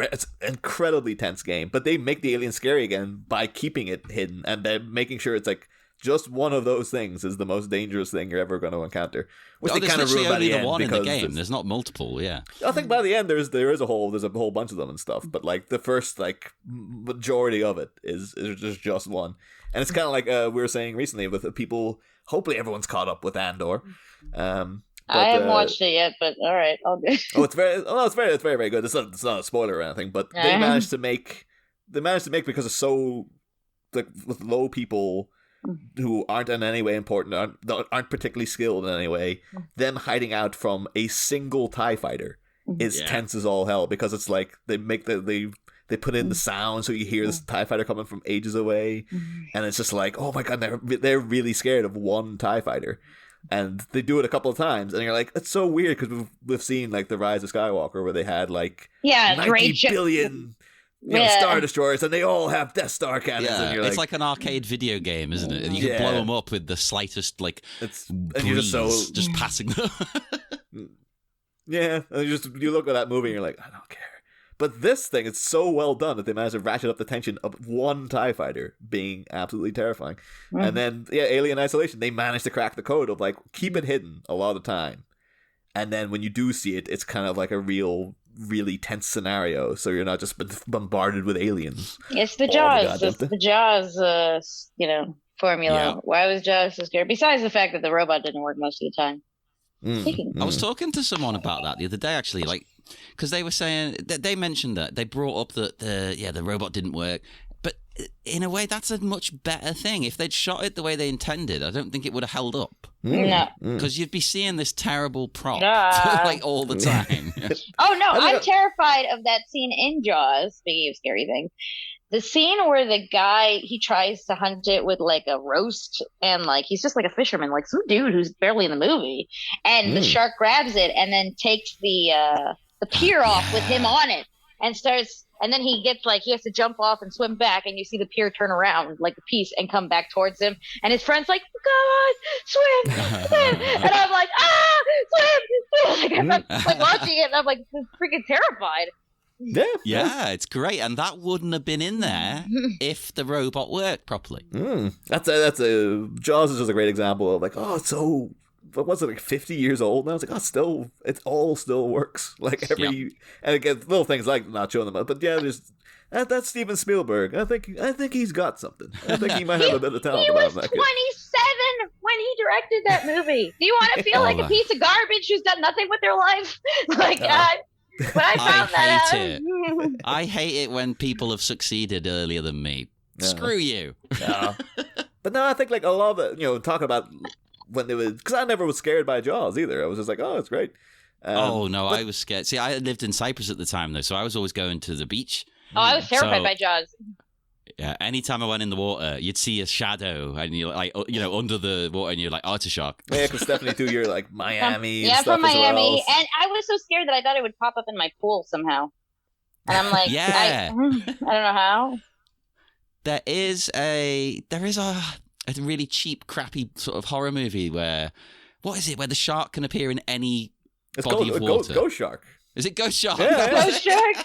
Speaker 2: incredibly tense game, but they make the alien scary again by keeping it hidden and then making sure it's like, just one of those things is the most dangerous thing you're ever going to encounter. Which they kind of ruin by the end
Speaker 3: one
Speaker 2: because
Speaker 3: in the game. There's not multiple. Yeah,
Speaker 2: I think by the end there's a whole bunch of them and stuff. But like the first like majority of it is just one, and it's kind of like we were saying recently with people. Hopefully everyone's caught up with Andor.
Speaker 4: I haven't watched it yet, but all right, I'll do.
Speaker 2: It's very very good. It's not a spoiler or anything, but they managed to make because it's so like with low people who aren't in any way important, aren't particularly skilled in any way, them hiding out from a single TIE fighter is tense as all hell, because it's like they make they put in the sound so you hear this TIE fighter coming from ages away, and it's just like, oh my god, they're really scared of one TIE fighter. And they do it a couple of times, and you're like, it's so weird, because we've seen like the Rise of Skywalker where they had like 90 billion Star Destroyers, and they all have Death Star cannons.
Speaker 3: Yeah,
Speaker 2: and you're
Speaker 3: it's like an arcade video game, isn't it? And you can blow them up with the slightest breeze, just passing them.
Speaker 2: Yeah, and you look at that movie and you're like, I don't care. But this thing, it's so well done that they managed to ratchet up the tension of one TIE fighter being absolutely terrifying. And then, Alien Isolation, they managed to crack the code of like, keep it hidden a lot of the time. And then when you do see it, it's kind of like a really tense scenario, so you're not just bombarded with aliens.
Speaker 4: It's the Jaws. It's the Jaws, formula. Yeah. Why was Jaws so scary? Besides the fact that the robot didn't work most of the time.
Speaker 3: I was talking to someone about that the other day, actually, like, because they were saying that they mentioned that they brought up that the robot didn't work. But in a way, that's a much better thing. If they'd shot it the way they intended, I don't think it would have held up.
Speaker 4: No.
Speaker 3: Because you'd be seeing this terrible prop like all the time.
Speaker 4: Oh, no, I'm terrified of that scene in Jaws, speaking of scary things. The scene where the guy, he tries to hunt it with like a roast, and like he's just like a fisherman, like some dude who's barely in the movie. And the shark grabs it and then takes the pier off with him on it and starts. And then he has to jump off and swim back, and you see the pier turn around like a piece and come back towards him. And his friend's like, "Come on, swim!" And I'm like, swim! Like, I'm like watching it, and I'm like, freaking terrified.
Speaker 3: Yeah, it's great, and that wouldn't have been in there if the robot worked properly.
Speaker 2: That's a Jaws is just a great example of like, it's so. What was it, like 50 years old now? It's like, it all still works. Like and again, little things like not showing them up, but that's Steven Spielberg. I think he's got something. I think he might have a bit of talent.
Speaker 4: He was 27 when he directed that movie. Do you want to feel like a piece of garbage who's done nothing with their life? Like, when I found that out.
Speaker 3: I hate it when people have succeeded earlier than me. Screw you.
Speaker 2: But no, I think like a lot of it, talk about when they would, because I never was scared by Jaws either. I was just like, oh, it's great.
Speaker 3: I was scared. See, I lived in Cyprus at the time though, so I was always going to the beach.
Speaker 4: Oh, I was terrified by Jaws.
Speaker 3: Yeah, anytime I went in the water, you'd see a shadow, and you're like, under the water, and you're like, oh, it's a shark.
Speaker 2: Yeah, because Stephanie too, you're like Miami.
Speaker 4: From Miami, and I was so scared that I thought it would pop up in my pool somehow. And I'm like, I don't know how.
Speaker 3: There is a really cheap, crappy sort of horror movie where the shark can appear in any body of water.
Speaker 2: Ghost Shark.
Speaker 3: Is it Ghost Shark?
Speaker 2: Yeah.
Speaker 4: Ghost Shark?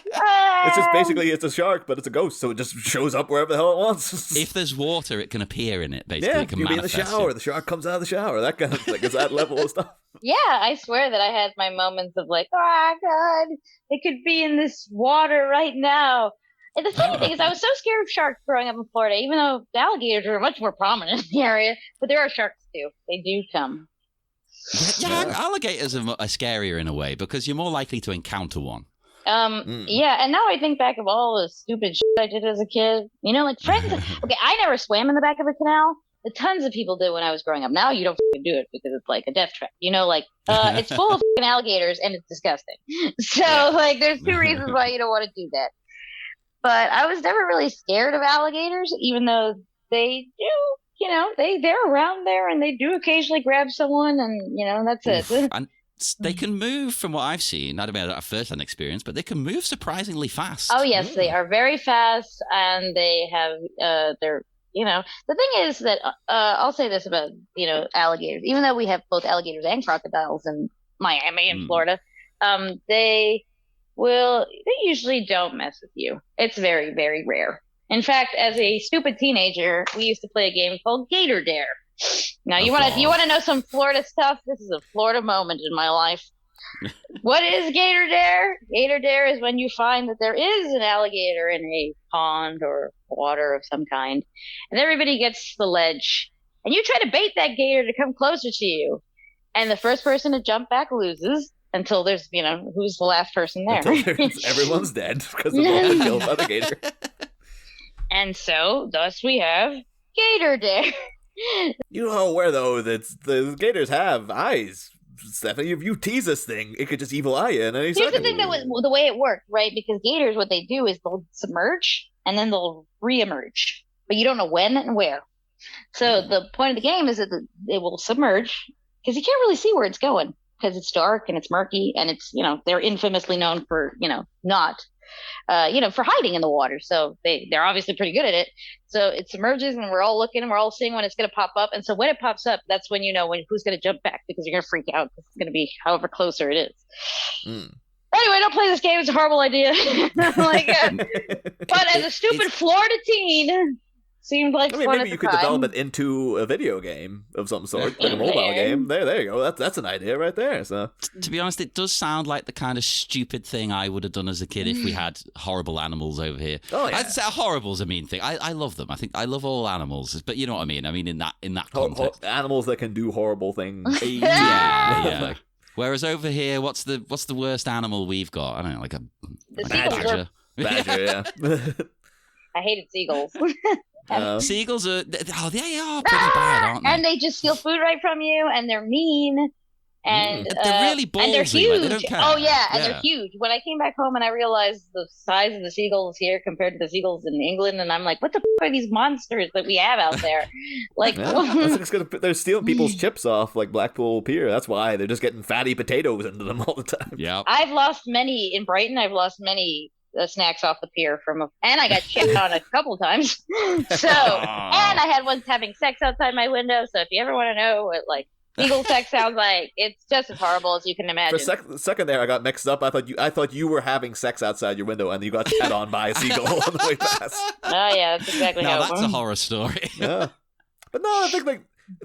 Speaker 2: It's just basically, it's a shark, but it's a ghost, so it just shows up wherever the hell it wants.
Speaker 3: If there's water, it can appear in it, basically.
Speaker 2: Yeah,
Speaker 3: it can
Speaker 2: you be in the shower, the shark comes out of the shower, that kind of thing. It's that level of stuff.
Speaker 4: Yeah, I swear that I had my moments of like, oh, God, it could be in this water right now. And the funny thing is, I was so scared of sharks growing up in Florida, even though the alligators are much more prominent in the area. But there are sharks too; they do come.
Speaker 3: Yeah, alligators are scarier in a way because you're more likely to encounter one.
Speaker 4: Yeah, and now I think back of all the stupid shit I did as a kid. You know, like friends. Okay, I never swam in the back of a canal. But tons of people did when I was growing up. Now you don't do it because it's like a death trap. You know, like it's full of alligators and it's disgusting. So like, there's two reasons why you don't want to do that. But I was never really scared of alligators, even though they do. You know, they're around there and they do occasionally grab someone, and you know that's it.
Speaker 3: And they can move, from what I've seen. I don't know a first-hand experience, but they can move surprisingly fast.
Speaker 4: Oh yes, they are very fast, and they have they're. You know, the thing is that I'll say this about, you know, alligators. Even though we have both alligators and crocodiles in Miami and Florida, they usually don't mess with you. It's very, very rare. In fact, as a stupid teenager, we used to play a game called Gator Dare. Now, you want to know some Florida stuff? This is a Florida moment in my life. What is Gator Dare? Gator Dare is when you find that there is an alligator in a pond or water of some kind, and everybody gets the ledge, and you try to bait that gator to come closer to you, and the first person to jump back loses until there's, you know, who's the last person there.
Speaker 2: Everyone's dead because they've all been killed by the gator. And
Speaker 4: so, thus we have Gator Dare.
Speaker 2: You know how aware, though, that the gators have eyes. Stephanie, if you tease this thing, it could just evil eye you. And here's
Speaker 4: the thing the way it worked, right? Because gators, what they do is they'll submerge and then they'll reemerge, but you don't know when and where. So the point of the game is that they will submerge because you can't really see where it's going because it's dark and it's murky, and it's, you know, they're infamously known for, you know, not, you know, for hiding in the water. So they're obviously pretty good at it. So it submerges and we're all looking and we're all seeing when it's going to pop up. And so when it pops up, that's when you know who's going to jump back, because you're going to freak out. It's going to be however closer it is. Anyway, don't play this game. It's a horrible idea. But as a stupid Florida teen, seemed like fun
Speaker 2: maybe you could develop it into a video game of some sort, like a mobile game. There you go. That's an idea right there. So,
Speaker 3: to be honest, it does sound like the kind of stupid thing I would have done as a kid if we had horrible animals over here. Oh, yeah. I'd say horrible's a mean thing. I love them. I love all animals, but you know what I mean. I mean in that context,
Speaker 2: animals that can do horrible things.
Speaker 3: yeah. Whereas over here, what's the worst animal we've got? I don't know, like a badger.
Speaker 2: Badger, yeah.
Speaker 4: I hated seagulls.
Speaker 3: Seagulls are they are pretty bad, aren't they?
Speaker 4: And they just steal food right from you, and they're mean, and
Speaker 3: they're really ballsy.
Speaker 4: And they're huge.
Speaker 3: Like, they don't care.
Speaker 4: Oh yeah, and they're huge. When I came back home and I realized the size of the seagulls here compared to the seagulls in England, and I'm like, what the f- are these monsters that we have out there? Like,
Speaker 2: they're stealing people's chips off like Blackpool Pier. That's why they're just getting fatty potatoes into them all the time.
Speaker 3: Yeah,
Speaker 4: I've lost many in Brighton. I've lost many snacks off the pier and I got chipped on a couple times. So, and I had ones having sex outside my window. So if you ever want to know what like seagull sex sounds like, it's just as horrible as you can imagine.
Speaker 2: For a second there, I got mixed up. I thought you were having sex outside your window and you got shat on by a seagull on the way past.
Speaker 4: Oh yeah, that's exactly how it
Speaker 3: that's
Speaker 4: was.
Speaker 3: a horror story.
Speaker 2: Yeah, but no, I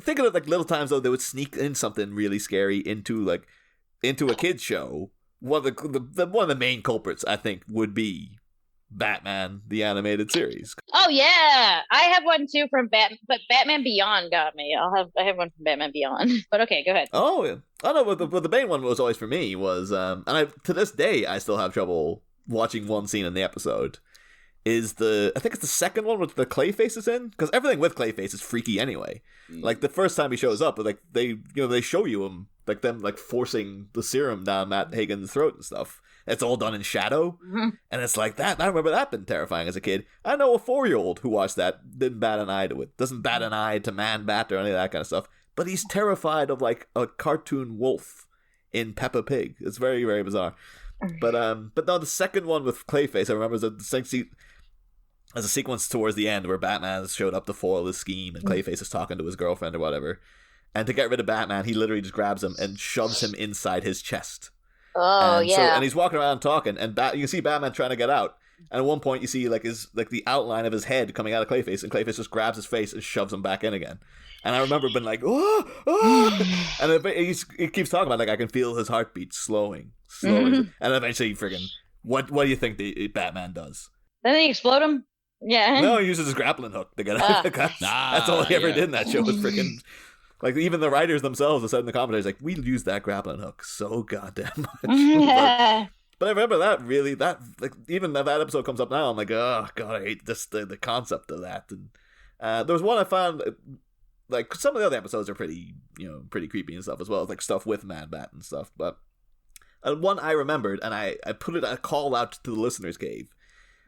Speaker 2: think of it like little times though they would sneak in something really scary into a kid's show. One of the main culprits, I think, would be Batman, the animated series.
Speaker 4: Oh yeah, I have one too from Batman, but Batman Beyond got me. I have one from Batman Beyond. But okay, go ahead.
Speaker 2: Oh yeah, I know. But the main one was always for me was, and to this day I still have trouble watching one scene in the episode. I think it's the second one with the Clayface is in, because everything with Clayface is freaky anyway. Like the first time he shows up, like they show you him, like them like forcing the serum down Matt Hagen's throat and stuff. It's all done in shadow, and it's like that. I remember that being terrifying as a kid. I know a 4-year-old who watched that didn't bat an eye to it, doesn't bat an eye to Man-Bat or any of that kind of stuff. But he's terrified of like a cartoon wolf in Peppa Pig. It's very, very bizarre. But no, the second one with Clayface, I remember there's a sequence towards the end where Batman has showed up to foil his scheme and Clayface is talking to his girlfriend or whatever. And to get rid of Batman, he literally just grabs him and shoves him inside his chest.
Speaker 4: Oh,
Speaker 2: and
Speaker 4: yeah.
Speaker 2: And he's walking around talking, and you can see Batman trying to get out. And at one point, you see the outline of his head coming out of Clayface, and Clayface just grabs his face and shoves him back in again. And I remember being like, oh, oh! And he keeps talking about, like, I can feel his heartbeat slowing. And eventually, friggin', what do you think the Batman does?
Speaker 4: Then they explode him? Yeah.
Speaker 2: No, he uses his grappling hook to get out. That's all he ever did in that show was freaking. Like, even the writers themselves have said in the commentaries, like, we use that grappling hook so goddamn much. But I remember even that episode comes up now, I'm like, oh god, I hate the concept of that. And there was one I found, like, some of the other episodes are pretty creepy and stuff as well, like stuff with Man Bat and stuff. But one I remembered, and I put it a call out to the listeners' cave.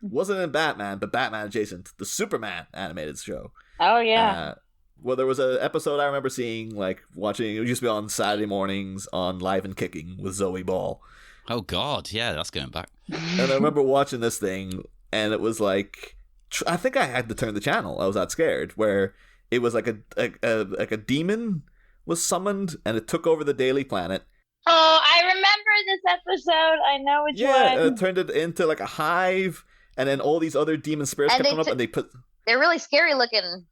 Speaker 2: Wasn't in Batman, but Batman adjacent, the Superman animated show.
Speaker 4: Oh yeah.
Speaker 2: Well, there was an episode I remember seeing, like, watching. It used to be on Saturday mornings on Live and Kicking with Zoe Ball.
Speaker 3: Oh, God. Yeah, that's going back.
Speaker 2: And I remember watching this thing, and it was like, I think I had to turn the channel. I was that scared, where it was like a demon was summoned, and it took over the Daily Planet.
Speaker 4: Oh, I remember this episode. I know which one.
Speaker 2: Yeah, it turned it into like a hive, and then all these other demon spirits kept coming up, and
Speaker 4: they're really scary looking.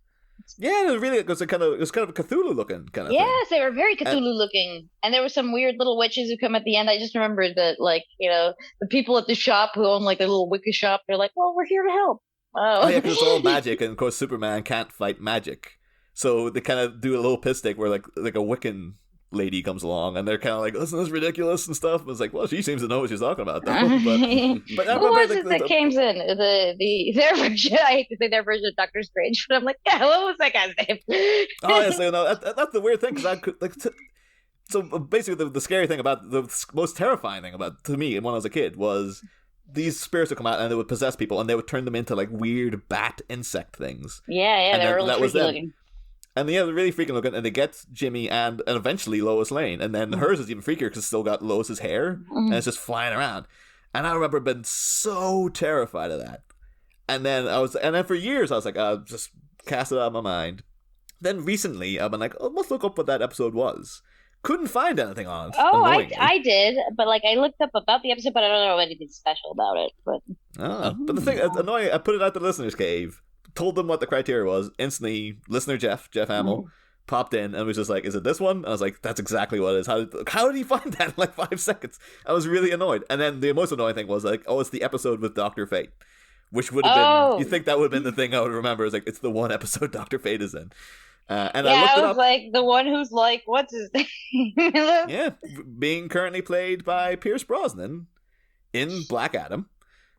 Speaker 2: Yeah, it was kind of a Cthulhu looking kind of thing.
Speaker 4: Yes, they were very Cthulhu looking. And there were some weird little witches who come at the end. I just remembered that, like, the people at the shop who own, like, the little Wicca shop, they're like, well, we're here to help.
Speaker 2: Oh yeah, because it's all magic, and of course Superman can't fight magic. So they kind of do a little piss take where, like a Wiccan lady comes along, and they're kind of like, isn't this ridiculous and stuff. And it's like, well, she seems to know what she's talking about, though. But
Speaker 4: who was it that came in their version? I hate to say their version of Doctor Strange, but I'm like, yeah, what was that guy's name?
Speaker 2: Oh yeah, so that's the weird thing, because I could so basically the scary thing about the most terrifying thing about to me when I was a kid was these spirits would come out and they would possess people, and they would turn them into like weird bat insect things.
Speaker 4: Yeah, they were really freaky looking.
Speaker 2: And they're really freaking looking, and it gets Jimmy and eventually Lois Lane. And then hers is even freakier because it's still got Lois's hair, and it's just flying around. And I remember being so terrified of that. And then for years I was like, I'll just cast it out of my mind. Then recently I've been like, oh, let's look up what that episode was. Couldn't find anything on it.
Speaker 4: Oh, I did, but like I looked up about the episode, but I don't know anything special about it.
Speaker 2: But the thing, annoying, I put it out to the listeners' cave. Told them what the criteria was. Instantly, listener Jeff Hamill, popped in and was just like, is it this one? And I was like, that's exactly what it is. How did he find that in like 5 seconds? I was really annoyed. And then the most annoying thing was like, oh, it's the episode with Dr. Fate. Which would have been, you think that would have been the thing I would remember. It's like, it's the one episode Dr. Fate is in. And I looked it up.
Speaker 4: Like, the one who's like, what's his name?
Speaker 2: Yeah, being currently played by Pierce Brosnan in Black Adam.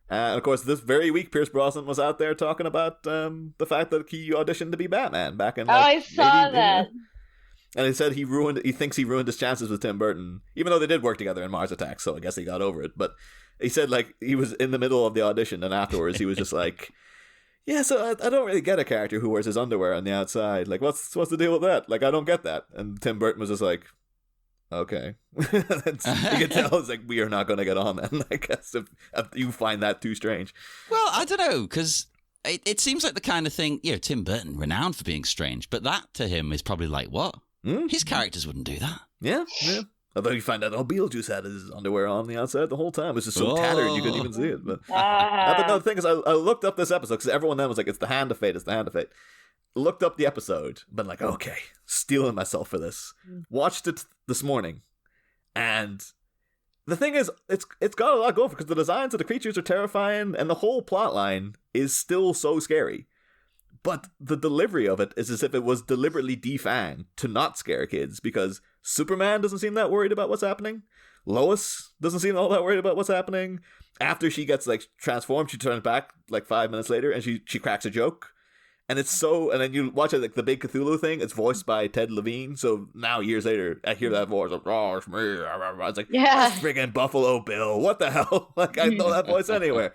Speaker 2: And of course, this very week, Pierce Brosnan was out there talking about the fact that he auditioned to be Batman back in.
Speaker 4: I saw that.
Speaker 2: And he said he thinks he ruined his chances with Tim Burton, even though they did work together in Mars Attacks. So I guess he got over it. But he said like he was in the middle of the audition, and afterwards he was just like, "Yeah, so I don't really get a character who wears his underwear on the outside. Like, what's the deal with that? Like, I don't get that." And Tim Burton was just like, okay. You can tell it's like, we are not going to get on then, I guess, if you find that too strange.
Speaker 3: Well, I don't know, because it seems like the kind of thing, Tim Burton, renowned for being strange, but that to him is probably like, what? His characters wouldn't do that.
Speaker 2: Yeah. Although you find out, Beetlejuice had his underwear on the outside the whole time. It was just so tattered you couldn't even see it. But no, the thing is, I looked up this episode, because everyone then was like, it's the Hand of Fate, Looked up the episode, been like, okay, stealing myself for this. Watched it this morning, and the thing is, it's got a lot going for it, because the designs of the creatures are terrifying, and the whole plot line is still so scary. But the delivery of it is as if it was deliberately defanged to not scare kids, because Superman doesn't seem that worried about what's happening. Lois doesn't seem all that worried about what's happening. After she gets like transformed, she turns back like 5 minutes later, and she cracks a joke. And it's so, and then you watch it, like the big Cthulhu thing, it's voiced by Ted Levine. So now, years later, I hear that voice, like, oh, it's me. It's like, that's friggin' Buffalo Bill. What the hell? Like, I know that voice anywhere.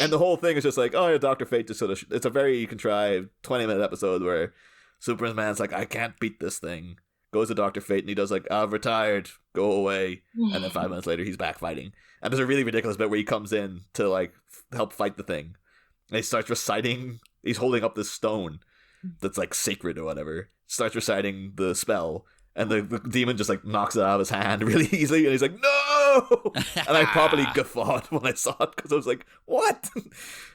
Speaker 2: And the whole thing is just like, oh, yeah, Dr. Fate just sort of, it's a very contrived 20-minute episode where Superman's like, I can't beat this thing. Goes to Dr. Fate, and he does like, I've retired, go away. And then 5 minutes later, he's back fighting. And there's a really ridiculous bit where he comes in to like help fight the thing. And he starts reciting, he's holding up this stone that's like sacred or whatever, starts reciting the spell, and the demon just like knocks it out of his hand really easily, and he's like, no! And I probably guffawed when I saw it, because I was like, what?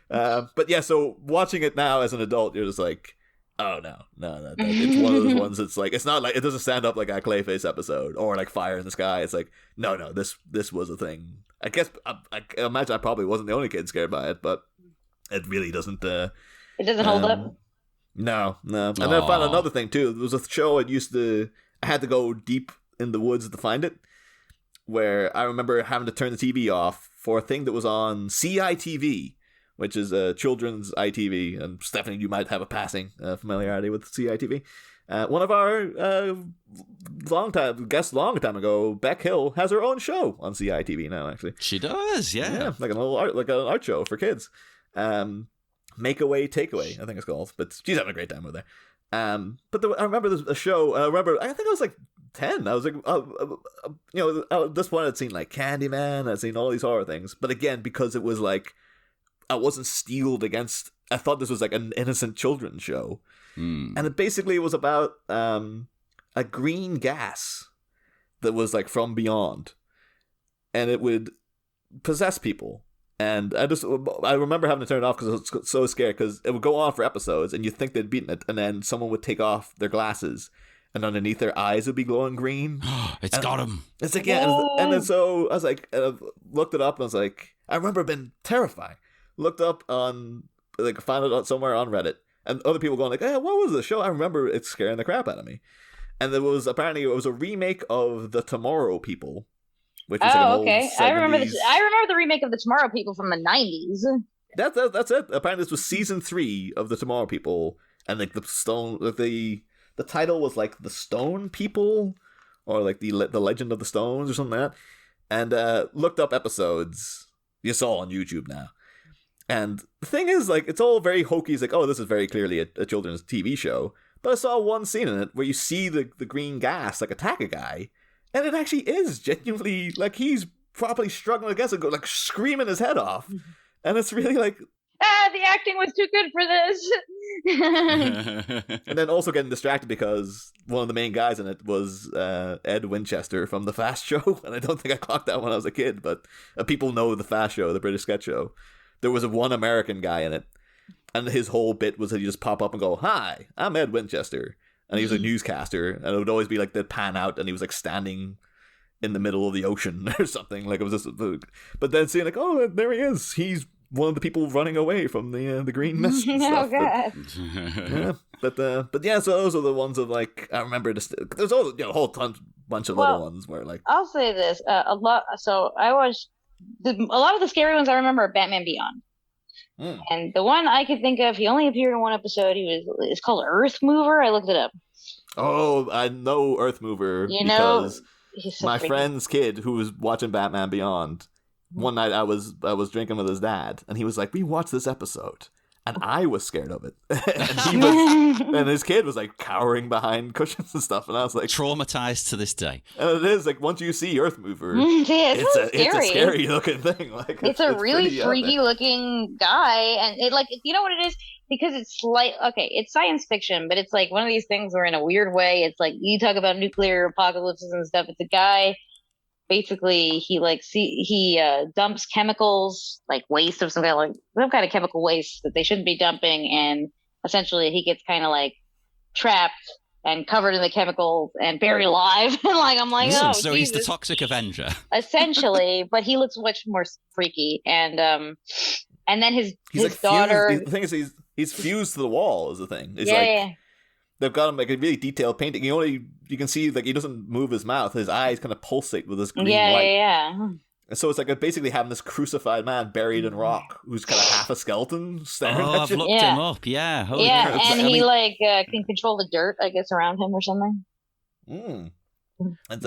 Speaker 2: But yeah, so watching it now as an adult, you're just like, oh no. It's one of those ones that's like, it's not like, it doesn't stand up like a Clayface episode, or like Fire in the Sky. It's like, no, this was a thing. I guess, I imagine I probably wasn't the only kid scared by it, but it really doesn't.
Speaker 4: It doesn't hold up.
Speaker 2: No. And then I found another thing too. There was a show I had to go deep in the woods to find it, where I remember having to turn the TV off for a thing that was on CITV, which is children's ITV. And Stephanie, you might have a passing familiarity with CITV. One of our long time ago, Beck Hill, has her own show on CITV now. Actually,
Speaker 3: she does. Yeah,
Speaker 2: like an art show for kids. Make Away, Take Away, I think it's called. But she's having a great time over there. I remember there's a show. I think I was like 10. I was like, at this point I'd seen like Candyman, I'd seen all these horror things. But again, because it was like, I wasn't steeled against. I thought this was like an innocent children's show, and it basically was about a green gas that was like from beyond, and it would possess people. And I remember having to turn it off because I was so scared, because it would go on for episodes and you'd think they'd beaten it, and then someone would take off their glasses and underneath their eyes would be glowing green.
Speaker 3: Got him.
Speaker 2: It's like, yeah. And then so I was like, looked it up and I was like, I remember being terrified. Looked up on, like, found it somewhere on Reddit, and other people going like, hey, what was the show? I remember it scaring the crap out of me. And it was a remake of The Tomorrow People. Which was like an
Speaker 4: okay.
Speaker 2: old 70s...
Speaker 4: I remember the remake of The Tomorrow People from the 90s.
Speaker 2: That's it. Apparently, this was season 3 of The Tomorrow People, and like the title was like The Stone People, or like the Legend of the Stones, or something like that. And looked up episodes. You saw on YouTube now. And the thing is, like, it's all very hokey. It's like, oh, this is very clearly a children's TV show. But I saw one scene in it where you see the green gas like attack a guy. And it actually is genuinely, like, he's probably struggling against it, like, screaming his head off. And it's really like...
Speaker 4: the acting was too good for this.
Speaker 2: And then also getting distracted because one of the main guys in it was Ed Winchester from The Fast Show. And I don't think I clocked that when I was a kid, but people know The Fast Show, the British sketch show. There was one American guy in it, and his whole bit was that he'd just pop up and go, "Hi, I'm Ed Winchester." And he was a newscaster, and it would always be like they'd pan out, and he was like standing in the middle of the ocean or something. Like, it was just, but then seeing like, oh, there he is. He's one of the people running away from the green mist. And stuff.
Speaker 4: God.
Speaker 2: But yeah, so those are the ones of like, I remember there's all, a whole bunch of little ones where like,
Speaker 4: I'll say this a lot. So I watched a lot of the scary ones. I remember are Batman Beyond. And the one I could think of, he only appeared in one episode. It's called Earth Mover. I looked it up.
Speaker 2: Oh, I know Earth Mover because my friend's kid who was watching Batman Beyond, one night I was drinking with his dad, and he was like, "We watched this episode," and I was scared of it, and his kid was like cowering behind cushions and stuff, and I was like
Speaker 3: traumatized to this day.
Speaker 2: And it is like, once you see Earth Mover,
Speaker 4: it's a
Speaker 2: scary looking thing. Like,
Speaker 4: it's a really freaky looking guy, and it, like, you know what it is, because it's it's science fiction, but it's like one of these things where in a weird way, it's like, you talk about nuclear apocalypses and stuff. It's a guy. Basically, he dumps chemicals, like waste of some kind of chemical waste that they shouldn't be dumping, and essentially he gets kind of like trapped and covered in the chemicals and buried alive. And like, I'm like, oh,
Speaker 3: so
Speaker 4: Jesus.
Speaker 3: He's the Toxic Avenger,
Speaker 4: essentially. But he looks much more freaky, and then his
Speaker 2: like
Speaker 4: daughter.
Speaker 2: Fused. The thing is, he's fused to the wall. Is the thing? It's
Speaker 4: yeah.
Speaker 2: They've got him like a really detailed painting. You can see like he doesn't move his mouth. His eyes kind of pulsate with this green light.
Speaker 4: Yeah.
Speaker 2: And so it's like basically having this crucified man buried in rock who's kind of half a skeleton staring at you.
Speaker 3: I've looked him up. Yeah.
Speaker 4: Holy crap. And he can control the dirt, I guess, around him or something.
Speaker 3: We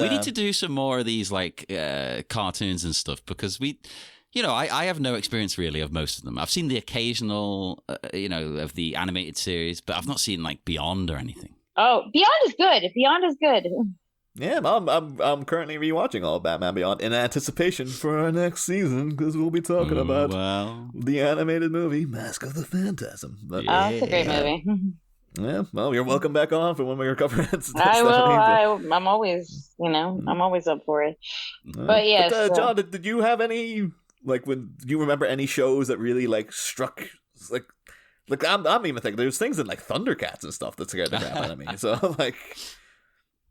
Speaker 3: need to do some more of these like cartoons and stuff, because I have no experience really of most of them. I've seen the occasional, of the animated series, but I've not seen like Beyond or anything.
Speaker 4: Oh, Beyond is good.
Speaker 2: Yeah, I'm currently rewatching all of Batman Beyond in anticipation for our next season, because we'll be talking about the animated movie Mask of the Phantasm. But,
Speaker 4: it's a great movie.
Speaker 2: Yeah, well, you're welcome back on for when we're covering it.
Speaker 4: I will. I'm always, I'm always up for it. But yeah,
Speaker 2: John, did you have any? Like, do you remember any shows that really like struck like I'm even thinking there's things in like Thundercats and stuff that scared the crap out of me. So like,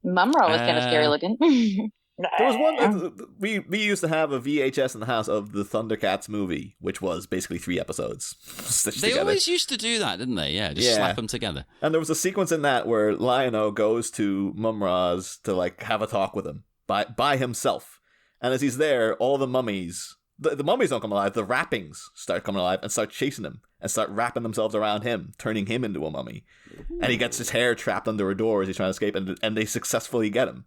Speaker 4: Mumra was kind of scary looking.
Speaker 2: There was one we used to have a VHS in the house of the Thundercats movie, which was basically 3 episodes stitched
Speaker 3: They
Speaker 2: together.
Speaker 3: always used to do that, didn't they? Yeah, just slap them together.
Speaker 2: And there was a sequence in that where Lion-O goes to Mumraz to like have a talk with him by himself. And as he's there, all the mummies, the mummies don't come alive, the wrappings start coming alive and start chasing him and start wrapping themselves around him, turning him into a mummy. And he gets his hair trapped under a door as he's trying to escape, and they successfully get him.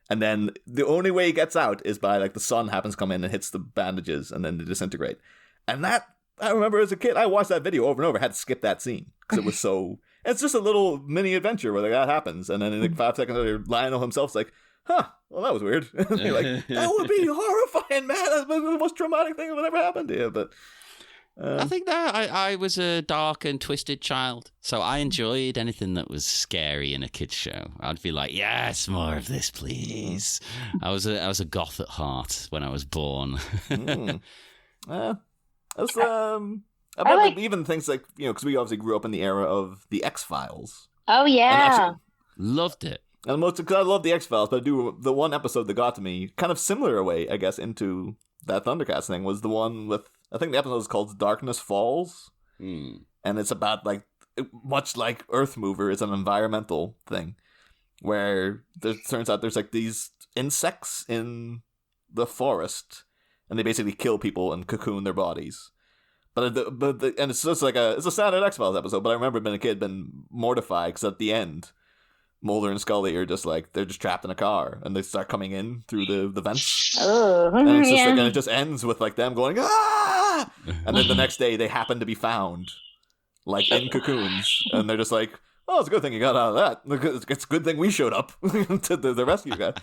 Speaker 2: And then the only way he gets out is by, like, the sun happens to come in and hits the bandages, and then they disintegrate. And that, I remember as a kid, I watched that video over and over, had to skip that scene, because it was so... It's just a little mini adventure where that happens, and then in like 5 seconds later, Lionel himself's like, huh, well, that was weird. And you're like, that would be horrifying, man. That's the most traumatic thing that ever happened to you, but...
Speaker 3: I think that I was a dark and twisted child, so I enjoyed anything that was scary in a kid's show. I'd be like, yes, more of this, please. I was a goth at heart when I was born.
Speaker 2: That's I like even things like, you know, because we obviously grew up in the era of the X-Files.
Speaker 4: Oh yeah,
Speaker 3: Loved it.
Speaker 2: And most because I love the X-Files, but I do the one episode that got to me, kind of similar way, I guess, into that Thundercats thing, was the one with, I think the episode is called Darkness Falls, and it's about, like, much like Earth Mover, it's an environmental thing, where it turns out there's, like, these insects in the forest, and they basically kill people and cocoon their bodies. And it's just like it's a standard X-Files episode, but I remember being a kid, been mortified, because at the end, Mulder and Scully are just like, they're just trapped in a car and they start coming in through the vents.
Speaker 4: Oh,
Speaker 2: and it's just like, and it just ends with like them going, ah! And then the next day they happen to be found like in cocoons, and they're just like, oh, it's a good thing you got out of that. It's a good thing we showed up to the rescue guy.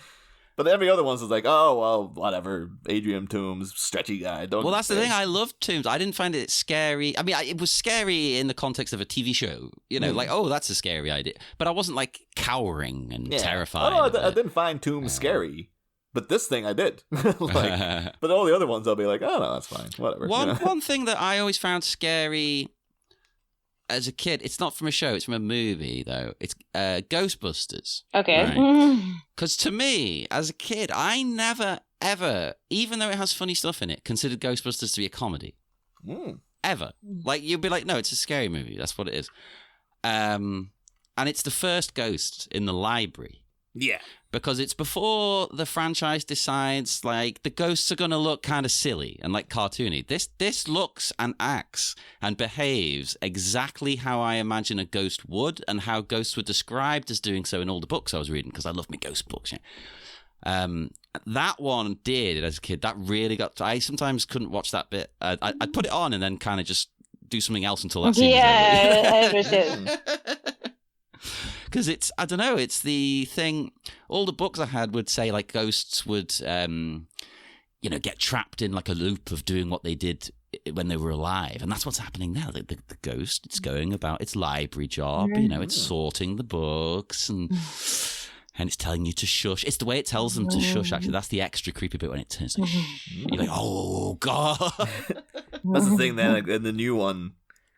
Speaker 2: But every other one's like, oh, well, whatever. Adrian Toomes, stretchy guy.
Speaker 3: Well, that's the thing. I loved Toomes. I didn't find it scary. I mean, it was scary in the context of a TV show. You know, like, oh, that's a scary idea. But I wasn't, like, cowering and terrified.
Speaker 2: Oh, no, I didn't find Toomes scary. But this thing I did. But all the other ones I'll be like, oh, no, that's fine. Whatever.
Speaker 3: One thing that I always found scary as a kid, it's not from a show, it's from a movie, though. It's Ghostbusters.
Speaker 4: Okay.
Speaker 3: Because to me, as a kid, I never, ever, even though it has funny stuff in it, considered Ghostbusters to be a comedy. Ever. Like, you'd be like, no, it's a scary movie. That's what it is. And it's the first ghost in the library.
Speaker 2: Yeah.
Speaker 3: Because it's before the franchise decides, like, the ghosts are going to look kind of silly and, like, cartoony. This looks and acts and behaves exactly how I imagine a ghost would, and how ghosts were described as doing so in all the books I was reading, because I love my ghost books. Yeah. That one did, as a kid, that really got... I sometimes couldn't watch that bit. I'd put it on and then kind of just do something else until that scene was over.
Speaker 4: Yeah, I understand.
Speaker 3: Because it's, I don't know, it's the thing, all the books I had would say, like, ghosts would, get trapped in, like, a loop of doing what they did when they were alive. And that's what's happening now. The ghost, it's going about its library job, it's sorting the books and it's telling you to shush. It's the way it tells them to shush, actually. That's the extra creepy bit when it turns. You're like, oh, God.
Speaker 2: That's the thing, then, like, in the new one.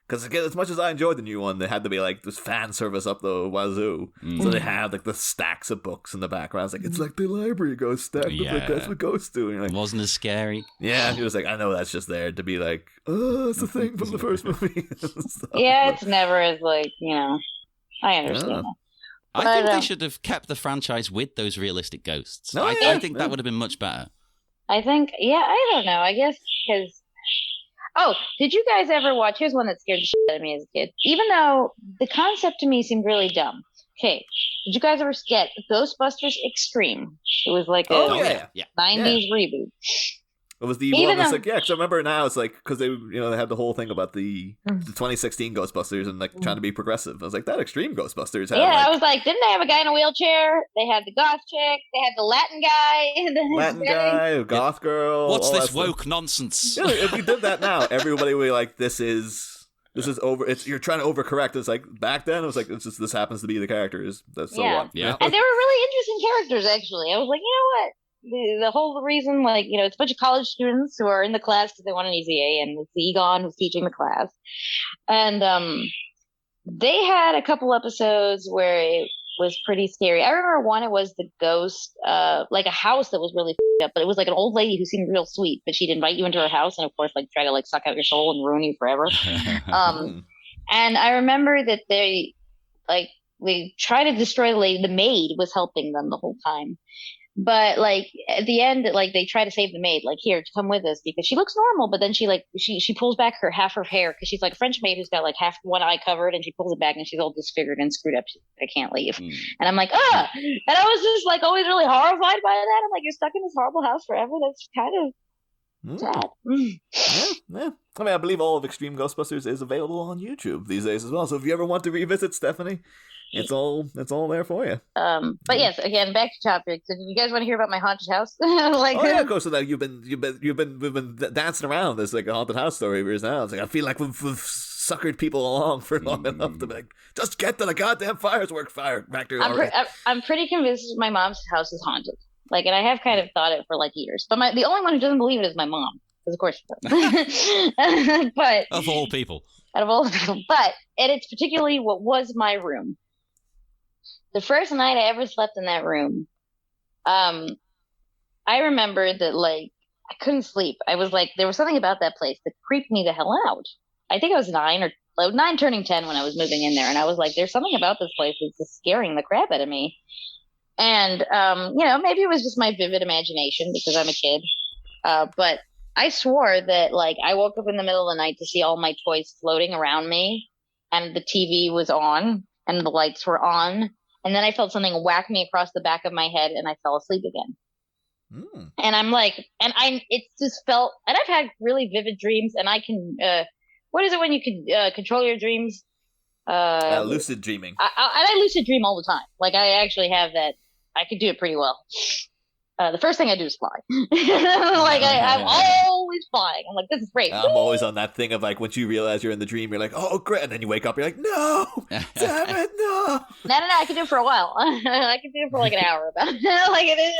Speaker 2: Because again, as much as I enjoyed the new one, they had to be like this fan service up the wazoo. So they had like the stacks of books in the background. It's like the library goes stacked up, like that's what ghosts do. And you're like,
Speaker 3: it wasn't as scary.
Speaker 2: Yeah, he was like, I know that's just there to be like, oh, that's the thing from the first movie.
Speaker 4: Yeah, it's never as like, I understand.
Speaker 3: I think they should have kept the franchise with those realistic ghosts. I think that would have been much better.
Speaker 4: I think, I don't know. I guess because... Oh, did you guys ever watch? Here's one that scared the shit out of me as a kid. Even though the concept to me seemed really dumb. Okay, did you guys ever get Ghostbusters Extreme? It was like a 90s reboot.
Speaker 2: It was the one that's like, because I remember now, it's like, because they had the whole thing about the 2016 Ghostbusters and like trying to be progressive. I was like, that Extreme Ghostbusters had
Speaker 4: I was like, didn't they have a guy in a wheelchair? They had the goth chick, they had the Latin guy.
Speaker 2: Goth girl.
Speaker 3: What's this woke nonsense?
Speaker 2: Yeah, if you did that now, everybody would be like, this is over. You're trying to overcorrect. It's like, back then, it was like, this happens to be the characters. That's so what.
Speaker 3: Yeah.
Speaker 4: And they were really interesting characters, actually. I was like, you know what? The whole reason, like, it's a bunch of college students who are in the class because they want an easy A, and it's Egon who's teaching the class. And they had a couple episodes where was pretty scary. I remember one, it was the ghost, like a house that was really up, but it was like an old lady who seemed real sweet, but she'd invite you into her house and of course like try to like suck out your soul and ruin you forever. And I remember that they tried to destroy the lady. The maid was helping them the whole time. But like at the end, like they try to save the maid, like here, come with us because she looks normal. But then she pulls back half her hair because she's like a French maid who's got like half one eye covered, and she pulls it back and she's all disfigured and screwed up. I can't leave. And I'm like, and I was just like always really horrified by that. I'm like, you're stuck in this horrible house forever. That's kind of sad.
Speaker 2: Yeah. I mean, I believe all of Extreme Ghostbusters is available on YouTube these days as well. So if you ever want to revisit Stephanie, it's all there for you.
Speaker 4: But yes, again, back to topics. So, do you guys want to hear about my haunted house? Like,
Speaker 2: oh yeah, of course. So that we've been dancing around this like a haunted house story for now. It's like I feel like we've suckered people along for long enough to be like, just get to the goddamn fireworks factory.
Speaker 4: I'm pretty convinced my mom's house is haunted. Like, and I have kind of thought it for like years. But the only one who doesn't believe it is my mom, because of course she does. But
Speaker 3: of all people,
Speaker 4: but and it's particularly what was my room. The first night I ever slept in that room, I remember that, like, I couldn't sleep. I was like, there was something about that place that creeped me the hell out. I think I was 9 turning 10 when I was moving in there. And I was like, there's something about this place that's just scaring the crap out of me. And, maybe it was just my vivid imagination because I'm a kid. But I swore that, like, I woke up in the middle of the night to see all my toys floating around me and the TV was on and the lights were on. And then I felt something whack me across the back of my head and I fell asleep again. And I'm like, it's just felt, and I've had really vivid dreams and I can, what is it when you can control your dreams?
Speaker 2: Lucid dreaming.
Speaker 4: I lucid dream all the time. Like I actually have that. I could do it pretty well. The first thing I do is fly. Like I'm always flying. I'm like, this is great.
Speaker 2: I'm always on that thing of like, once you realize you're in the dream, you're like, oh great, and then you wake up, you're like, no, damn it, no.
Speaker 4: No, I can do it for a while. I can do it for like an hour about it. Like it is.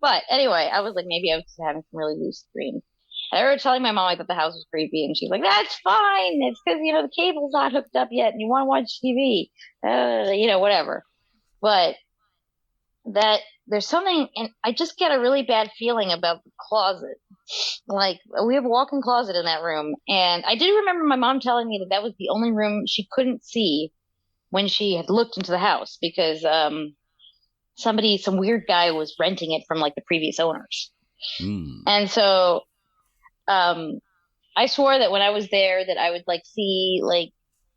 Speaker 4: But anyway, I was like, maybe I was just having some really lucid dreams. And I remember telling my mom I thought the house was creepy, and she's like, that's fine. It's because the cable's not hooked up yet, and you want to watch TV. Whatever. But that there's something, and I just get a really bad feeling about the closet. Like, we have a walk-in closet in that room, and I did remember my mom telling me that was the only room she couldn't see when she had looked into the house, because some weird guy was renting it from, like, the previous owners. And so I swore that when I was there that I would, like, see, like,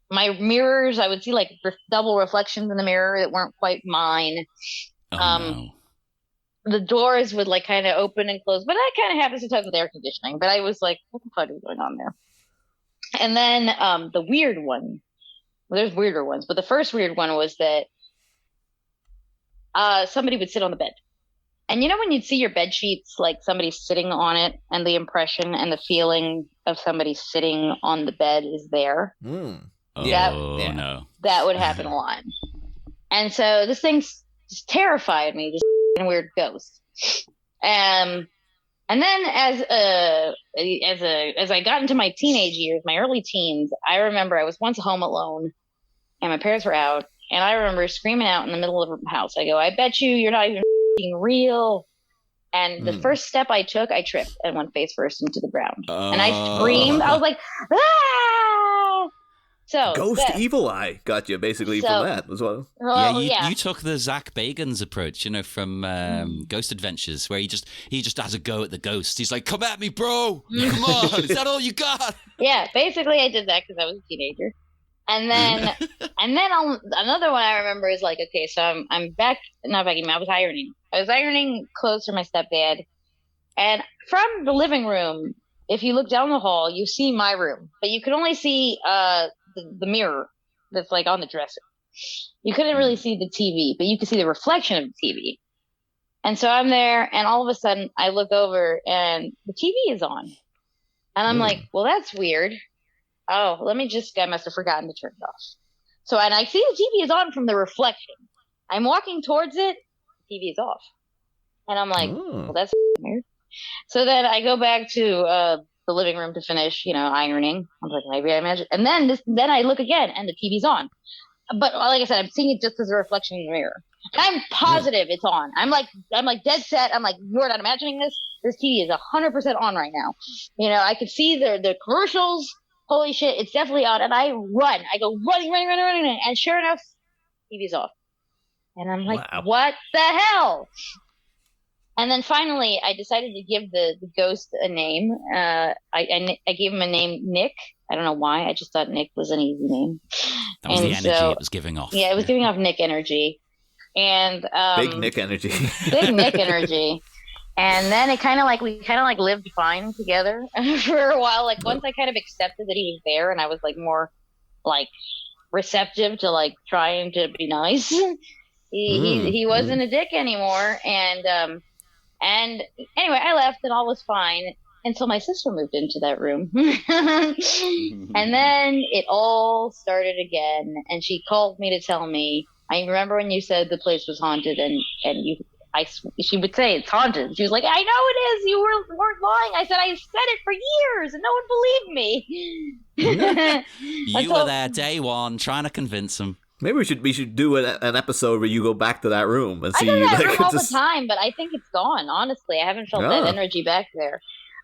Speaker 4: my mirrors, I would see, like, double reflections in the mirror that weren't quite mine. No. The doors would like kind of open and close, but that kind of happens sometimes with air conditioning. But I was like, what the fuck is going on there? And then the weird one, well, there's weirder ones, but the first weird one was that somebody would sit on the bed. And when you'd see your bed sheets, like somebody sitting on it, and the impression and the feeling of somebody sitting on the bed is there.
Speaker 3: No.
Speaker 4: That would happen a lot. And so this thing just terrified me, this weird ghost. And then as I got into my teenage years, my early teens, I remember I was once home alone and my parents were out, and I remember screaming out in the middle of the house. I go, I bet you're not even real. And the first step I took, I tripped and went face first into the ground. And I screamed. I was like, ah! So
Speaker 2: Ghost Evil Eye got you basically from that as well.
Speaker 3: You took the Zach Bagans approach, from Ghost Adventures, where he just has a go at the ghost. He's like, "Come at me, bro! Come on! Is that all you got?" Yeah,
Speaker 4: basically, I did that because I was a teenager, and then another one I remember is like, okay, so I'm back, not vacuuming. I was ironing clothes for my stepdad, and from the living room, if you look down the hall, you see my room, but you could only see the mirror that's like on the dresser. You couldn't really see the TV, but you could see the reflection of the TV. And so I'm there, and all of a sudden I look over and the TV is on. And I'm like, well, that's weird. Oh, I must have forgotten to turn it off. So, and I see the TV is on from the reflection. I'm walking towards it, the TV is off. And I'm like, well, that's weird. So then I go back to the living room to finish, ironing. I was like, maybe I imagine. And then I look again, and the TV's on. but like I said, I'm seeing it just as a reflection in the mirror. And I'm positive it's on. I'm like dead set. I'm like, you're not imagining this. This TV is 100% on right now. You know, I could see the commercials. Holy shit, it's definitely on. And I run. I go running. And sure enough, TV's off. And I'm like,
Speaker 2: wow.
Speaker 4: What the hell? And then finally, I decided to give the ghost a name. I gave him a name, Nick. I don't know why. I just thought Nick was an easy name.
Speaker 3: That was the energy it was giving off.
Speaker 4: Yeah, it was giving off Nick energy. And
Speaker 2: Big Nick energy.
Speaker 4: Big Nick energy. And then we kind of like lived fine together for a while. Like once I kind of accepted that he was there, and I was like more like receptive to like trying to be nice. He wasn't a dick anymore. And anyway, I left and all was fine until my sister moved into that room. And then it all started again. And she called me to tell me, I remember when you said the place was haunted she would say it's haunted. She was like, I know it is. You weren't lying. I said, I said it for years and no one believed me.
Speaker 3: You were there day one trying to convince them.
Speaker 2: Maybe we should do an episode where you go back to that room and see.
Speaker 4: I go to that room all the time, but I think it's gone. Honestly, I haven't felt that energy back there.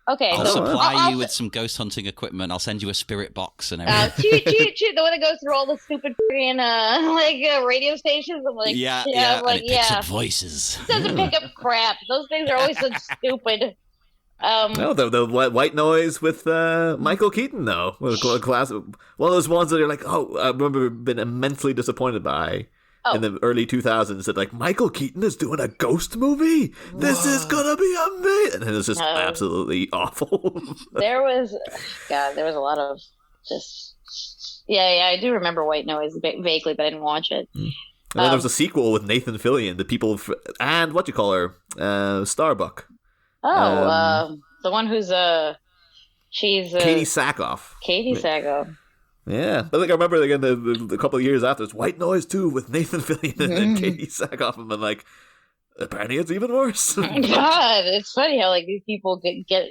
Speaker 4: Okay,
Speaker 3: I'll supply you with some ghost hunting equipment. I'll send you a spirit box and everything.
Speaker 4: Toot, the one that goes through all the stupid freaking radio stations. I'm like,
Speaker 3: yeah,
Speaker 4: I'm like,
Speaker 3: and it picks up voices.
Speaker 4: It doesn't pick up crap. Those things are always so stupid.
Speaker 2: No, the white noise with Michael Keaton though, one of those ones that you're like, oh, I remember being immensely disappointed by. In the early 2000s, that like Michael Keaton is doing a ghost movie. This is gonna be amazing, and it's just absolutely awful.
Speaker 4: there was a lot of just I do remember White Noise vaguely, but I didn't watch it.
Speaker 2: And then there was a sequel with Nathan Fillion, the people and what you call her, Starbuck.
Speaker 4: The one who's she's
Speaker 2: Katie Sackhoff.
Speaker 4: Katie Sackhoff.
Speaker 2: Yeah, but like I remember again the couple of years after, it's White Noise 2 with Nathan Fillion and Katie Sackhoff, and been like, apparently it's even worse.
Speaker 4: God, it's funny how like these people get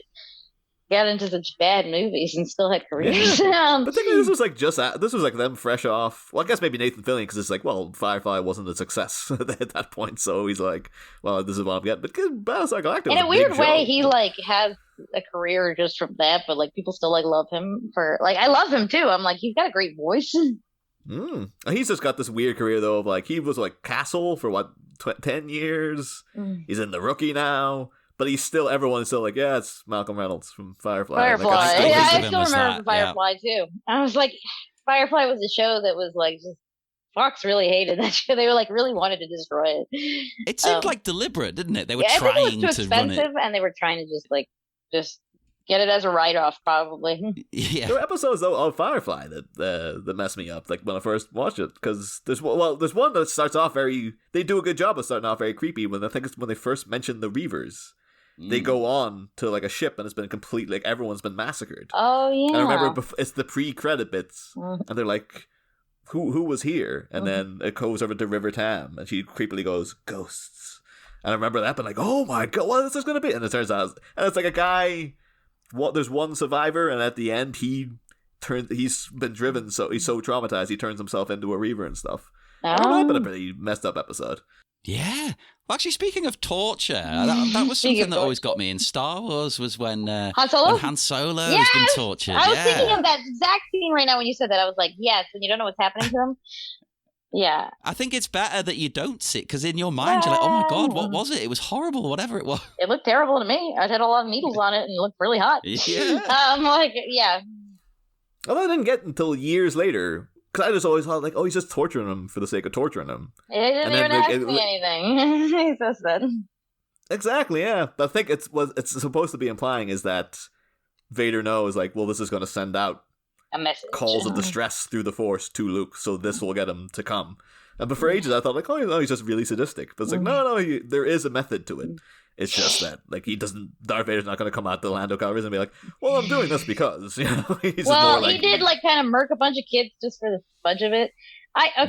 Speaker 4: into such bad movies and still had careers.
Speaker 2: Yeah. But this was like them fresh off. Well, I guess maybe Nathan Fillion, because it's like, well, Firefly wasn't a success at that point, so he's like, well, this is what I'm getting. But Battlestar Galactica,
Speaker 4: in a weird way, he like has a career just from that, but like people still like love him for like I love him too. I'm like, he's got a great voice.
Speaker 2: He's just got this weird career though of like he was like Castle for what 10 years. He's in The Rookie now. But everyone's still like, yeah, it's Malcolm Reynolds from Firefly.
Speaker 4: Like, I still remember Firefly too. I was like, Firefly was a show that was like, just Fox really hated that show. They were like, really wanted to destroy it.
Speaker 3: It seemed like deliberate, didn't it? They were
Speaker 4: trying
Speaker 3: to
Speaker 4: run it. It was too expensive, and they were trying to just get it as a write-off, probably.
Speaker 2: Yeah. There were episodes though of Firefly that messed me up, like when I first watched it, because there's one that starts off they do a good job of starting off very creepy when I think it's when they first mention the Reavers. They go on to like a ship and it's been completely like everyone's been massacred.
Speaker 4: Oh yeah.
Speaker 2: And I remember it's the pre-credit bits, and they're like, "Who was here?" And then it goes over to River Tam, and she creepily goes, "Ghosts." And I remember that, but like, "Oh my god, what is this going to be?" And it turns out, and it's like a guy. There's one survivor, and at the end, he's been driven, so he's so traumatized he turns himself into a Reaver and stuff. I remember that been a pretty messed up episode.
Speaker 3: Yeah. Well, actually, speaking of torture, that was something that always got me in Star Wars, was when Han Solo has been tortured.
Speaker 4: I was thinking of that exact scene right now when you said that. I was like, yes, when you don't know what's happening to him. Yeah.
Speaker 3: I think it's better that you don't see it, because in your mind, you're like, oh my God, what was it? It was horrible, whatever it was.
Speaker 4: It looked terrible to me. I had a lot of needles on it and it looked really hot.
Speaker 3: Yeah.
Speaker 4: Yeah.
Speaker 2: Although I didn't get until years later. Because I just always thought, like, oh, he's just torturing him for the sake of torturing him.
Speaker 4: He didn't even ask me anything. He just said.
Speaker 2: Exactly, yeah. But I think what it's supposed to be implying is that Vader knows, like, well, this is going to send out
Speaker 4: a message,
Speaker 2: calls of distress through the Force to Luke, so this will get him to come. But for ages, I thought, like, oh, no, he's just really sadistic. But it's like, no, there is a method to it. It's just that, like, Darth Vader's not going to come out to Lando Calrissian and be like, well, I'm doing this because, you know. He
Speaker 4: did, like, kind of murk a bunch of kids just for the bunch of it.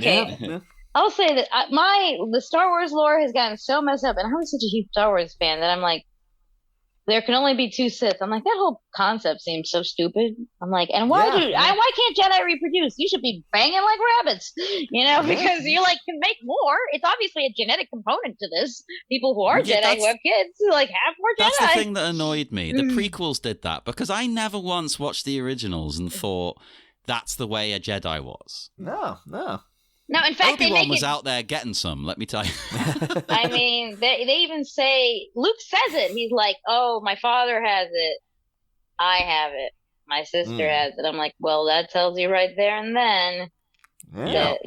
Speaker 4: Yeah. I'll say that the Star Wars lore has gotten so messed up, and I was such a huge Star Wars fan that I'm like, there can only be two Sith. I'm like, that whole concept seems so stupid. I'm like, and why why can't Jedi reproduce? You should be banging like rabbits, because you can make more. It's obviously a genetic component to this. People who are Jedi who have kids have more Jedi.
Speaker 3: That's the thing that annoyed me. The prequels did that because I never once watched the originals and thought that's the way a Jedi was.
Speaker 2: No.
Speaker 4: No, in fact,
Speaker 3: Obi-Wan was out there getting some, let me tell you.
Speaker 4: I mean, they even say, Luke says it. He's like, oh, my father has it. I have it. My sister has it. I'm like, well, that tells you right there and then that,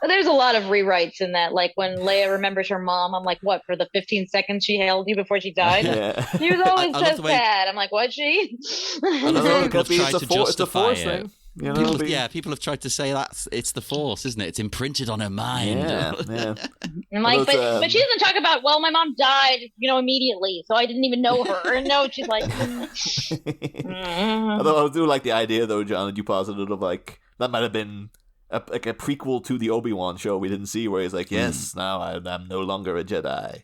Speaker 4: there's a lot of rewrites in that. Like when Leia remembers her mom, I'm like, what, for the 15 seconds she held you before she died?
Speaker 2: Yeah.
Speaker 4: She was always so sad. I'm like, was she?
Speaker 2: It's a force thing.
Speaker 3: People have tried to say it's the Force, isn't it? It's imprinted on her mind.
Speaker 2: Yeah.
Speaker 4: I'm like, but she doesn't talk about, well, my mom died, immediately, so I didn't even know her. No, she's like.
Speaker 2: Although I do like the idea, though, John, that you posited of that might have been a prequel to the Obi-Wan show we didn't see, where he's like, yes, now I'm no longer a Jedi.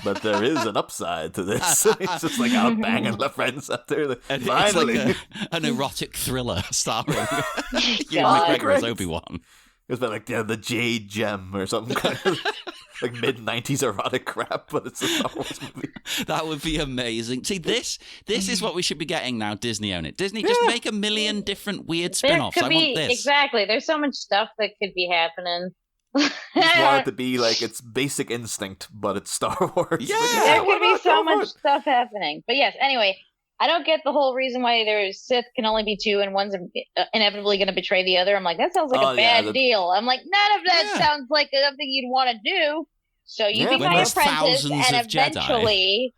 Speaker 2: But there is an upside to this. He's just out banging the friends out there. Finally.
Speaker 3: It's like an erotic thriller starring McGregor as Obi-Wan.
Speaker 2: It's been the Jade Gem or something kind of mid-90s erotic crap, but it's a Star Wars movie.
Speaker 3: That would be amazing. See, this is what we should be getting now. Disney own it. Disney, just make a million different weird spin-offs. I want this.
Speaker 4: Exactly. There's so much stuff that could be happening.
Speaker 2: I just want it to be it's Basic Instinct, but it's Star Wars.
Speaker 4: Yeah, there could be so much stuff happening. But yes, anyway, I don't get the whole reason why there's Sith can only be two and one's inevitably going to betray the other. I'm like, that sounds like a bad deal. I'm like, none of that sounds like something you'd want to do. So you become your apprentice, and eventually,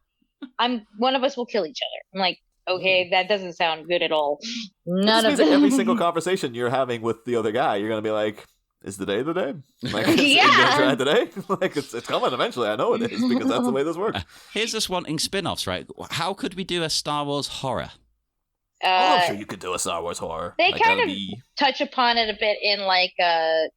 Speaker 4: one of us will kill each other. I'm like, okay, that doesn't sound good at all. None of it.
Speaker 2: Every single conversation you're having with the other guy, you're going to be like, is the day the day? You gonna try today? It's coming eventually. I know it is, because that's the way this works.
Speaker 3: Here's us wanting spin-offs, right? How could we do a Star Wars horror?
Speaker 2: I'm sure you could do a Star Wars horror.
Speaker 4: They kind of touch upon it a bit in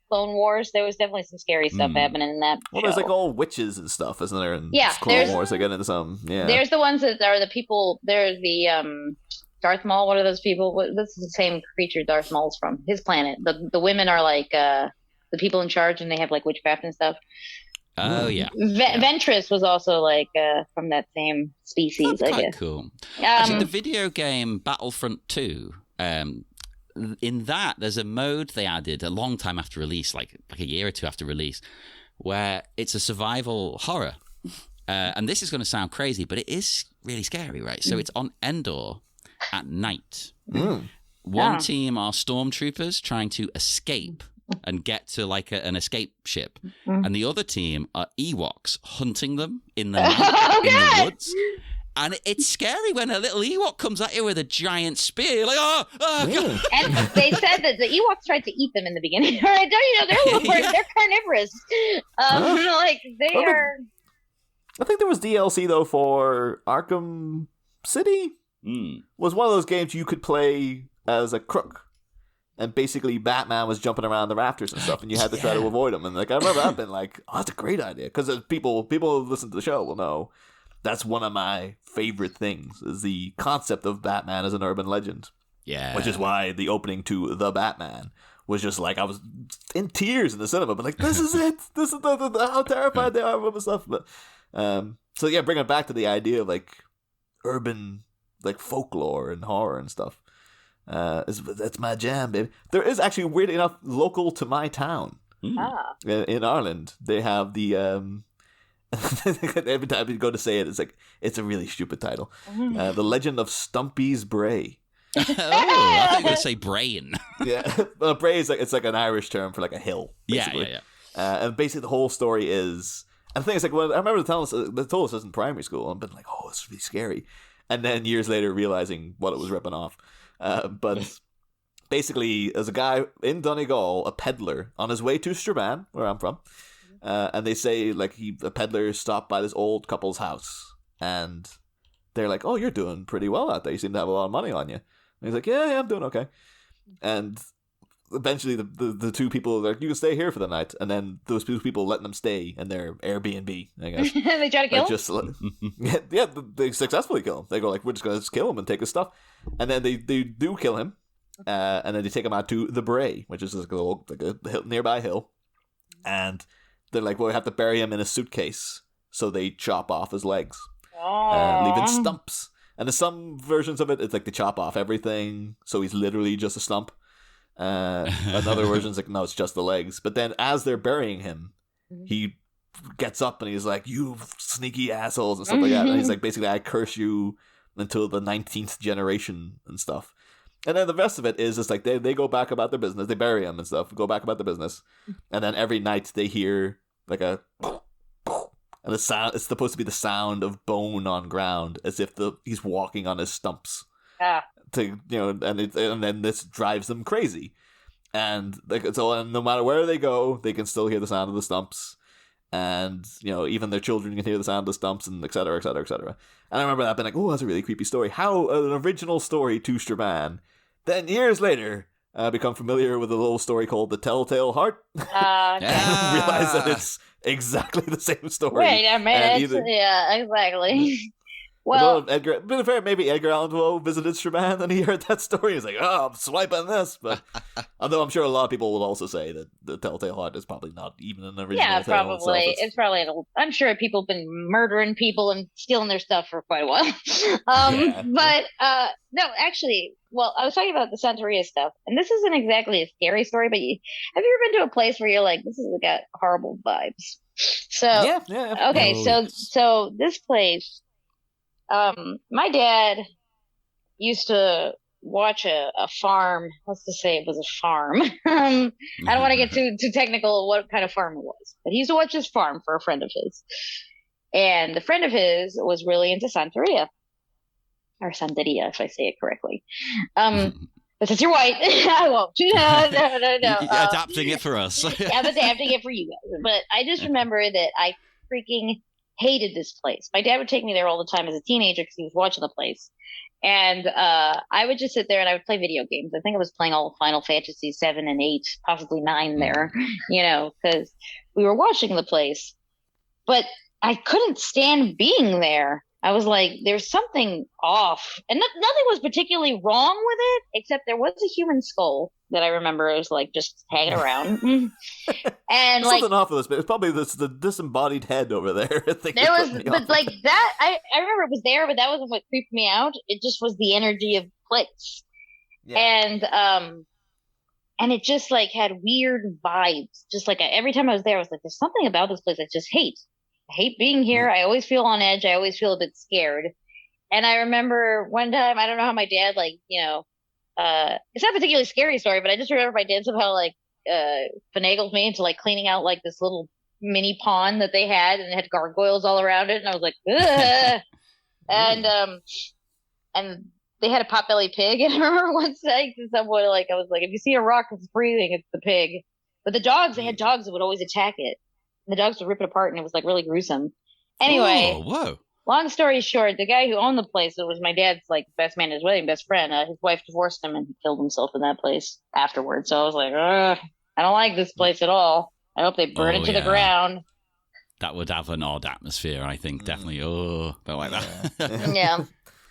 Speaker 4: Clone Wars. There was definitely some scary stuff happening in that show.
Speaker 2: There's all witches and stuff, isn't there? In Clone Wars, they get into some. Yeah.
Speaker 4: There's the ones that are the people. There's the Darth Maul. What are those people? This is the same creature Darth Maul's from. His planet. The women are the people in charge, and they have witchcraft and stuff.
Speaker 3: Oh yeah.
Speaker 4: Ventress was also from that same species.
Speaker 3: That's
Speaker 4: I guess.
Speaker 3: Cool. Actually, the video game Battlefront 2. In that, there's a mode they added a long time after release, like a year or two after release, where it's a survival horror. And this is going to sound crazy, but it is really scary, right? So it's on Endor at night. One team are stormtroopers trying to escape and get to an escape ship, and the other team are Ewoks hunting them in the night in the woods. And it's scary when a little Ewok comes at you with a giant spear. You're like, oh God.
Speaker 4: And they said that the Ewoks tried to eat them in the beginning. All right, don't they're carnivorous. They are.
Speaker 2: I think there was DLC though for Arkham City. Was one of those games you could play as a crook. And basically, Batman was jumping around the rafters and stuff, and you had to try to avoid him. And I remember that being oh, that's a great idea, because people who listen to the show will know that's one of my favorite things is the concept of Batman as an urban legend.
Speaker 3: Yeah,
Speaker 2: which is why the opening to The Batman was just I was in tears in the cinema, but this is it. This is how terrified they are of the stuff. But so yeah, bring it back to the idea of urban folklore and horror and stuff. That's my jam, baby. There is actually, weirdly enough, local to my town in Ireland, they have the every time you go to say it, it's a really stupid title. The Legend of Stumpy's Bray.
Speaker 3: I thought you were going to say brain.
Speaker 2: Yeah, well, Bray is it's an Irish term for a hill. Basically.
Speaker 3: Yeah.
Speaker 2: And basically the whole story is, and the thing is when I remember they told us this in primary school, and I've been oh, it's really scary, and then years later realizing what it was ripping off. But basically, there's a guy in Donegal, a peddler, on his way to Strabane, where I'm from, and they say a peddler stopped by this old couple's house, and they're like, "Oh, you're doing pretty well out there. You seem to have a lot of money on you." And he's like, "Yeah, I'm doing okay." And eventually the two people are like, you can stay here for the night, and then those two people letting them stay in their Airbnb, I guess.
Speaker 4: They try to kill him?
Speaker 2: They successfully kill him. They go like, we're just going to kill him and take his stuff. And then they do kill him, and then they take him out to the Bray, which is like a nearby hill. And they're like, well, we have to bury him in a suitcase. So they chop off his legs, leaving stumps. And in some versions of it, it's like they chop off everything, so he's literally just a stump. Another version's like, no, it's just the legs. But then as they're burying him, he gets up and he's like, you sneaky assholes and stuff like that. And he's like, basically, I curse you until the 19th generation and stuff. And then the rest of it is just like they go back about their business. They bury him and stuff, go back about their business. And then every night they hear like a... And the sound, it's supposed to be the sound of bone on ground, as if he's walking on his stumps. And then this drives them crazy. And no matter where they go, they can still hear the sound of the stumps. And, even their children can hear the sound of the stumps, and et cetera, et cetera, et cetera. And I remember that being like, oh, that's a really creepy story. How an original story to Strabane. Then years later, become familiar with a little story called The Telltale Heart. And realize that it's exactly the same story.
Speaker 4: Wait a minute. Yeah, exactly. Well,
Speaker 2: maybe Edgar Allan Poe visited Strabane and he heard that story. He's like, oh, I'm swiping this. But although I'm sure a lot of people will also say that The Telltale Heart is probably not even an original tale
Speaker 4: probably. It's probably I'm sure people have been murdering people and stealing their stuff for quite a while. But no, actually, well, I was talking about the Santeria stuff, and this isn't exactly a scary story, but have you ever been to a place where you're like, this has got horrible vibes? So
Speaker 2: yeah.
Speaker 4: Okay, so this place. My dad used to watch a farm. Let's just say it was a farm. I don't want to get too technical of what kind of farm it was, but he used to watch this farm for a friend of his. And the friend of his was really into Santeria. Or Santeria, if I say it correctly. But since you're white, I won't. No.
Speaker 3: Adapting it for us.
Speaker 4: I'm adapting it for you guys. But I just remember that I freaking hated this place. My dad would take me there all the time as a teenager because he was watching the place. And I would just sit there and I would play video games. I think I was playing all Final Fantasy 7 and 8, possibly 9 there, because we were watching the place. But I couldn't stand being there. I was like, there's something off. And nothing was particularly wrong with it, except there was a human skull that I remember was like just hanging around. And like
Speaker 2: something off of this, but it's probably the disembodied head over there.
Speaker 4: There was, but like that, I remember it was there, but that wasn't what creeped me out. It just was the energy of the place. Yeah. And it just like had weird vibes. Just like every time I was there, I was like, there's something about this place I just hate. I hate being here. I always feel on edge. I always feel a bit scared. And I remember one time, I don't know how my dad, it's not a particularly scary story, but I just remember my dad somehow finagled me into like cleaning out like this little mini pond that they had, and it had gargoyles all around it. And I was like, ugh. And they had a potbelly pig. And I remember once saying to someone, I was like, if you see a rock that's breathing, it's the pig. But they had dogs that would always attack it. The dogs would rip it apart, and it was like really gruesome. Anyway,
Speaker 3: whoa.
Speaker 4: Long story short, the guy who owned the place, it was my dad's like best man at his wedding, best friend. His wife divorced him, and he killed himself in that place afterwards. So I was like, I don't like this place at all. I hope they burn it to the ground.
Speaker 3: That would have an odd atmosphere, I think. Definitely. Don't like that.
Speaker 4: Yeah.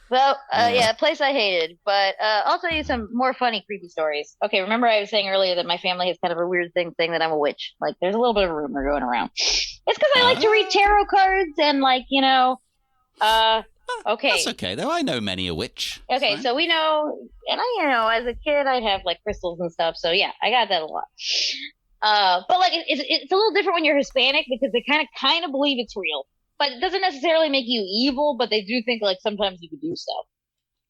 Speaker 4: Well, a place I hated, but I'll tell you some more funny, creepy stories. Okay, remember I was saying earlier that my family has kind of a weird thing that I'm a witch. Like, there's a little bit of a rumor going around. It's because I like to read tarot cards and, okay.
Speaker 3: That's okay, though. I know many a witch.
Speaker 4: Okay, so we know, and as a kid, I'd have, crystals and stuff, so yeah, I got that a lot. But, it's a little different when you're Hispanic because they kind of believe it's real. But it doesn't necessarily make you evil, but they do think sometimes you could do stuff.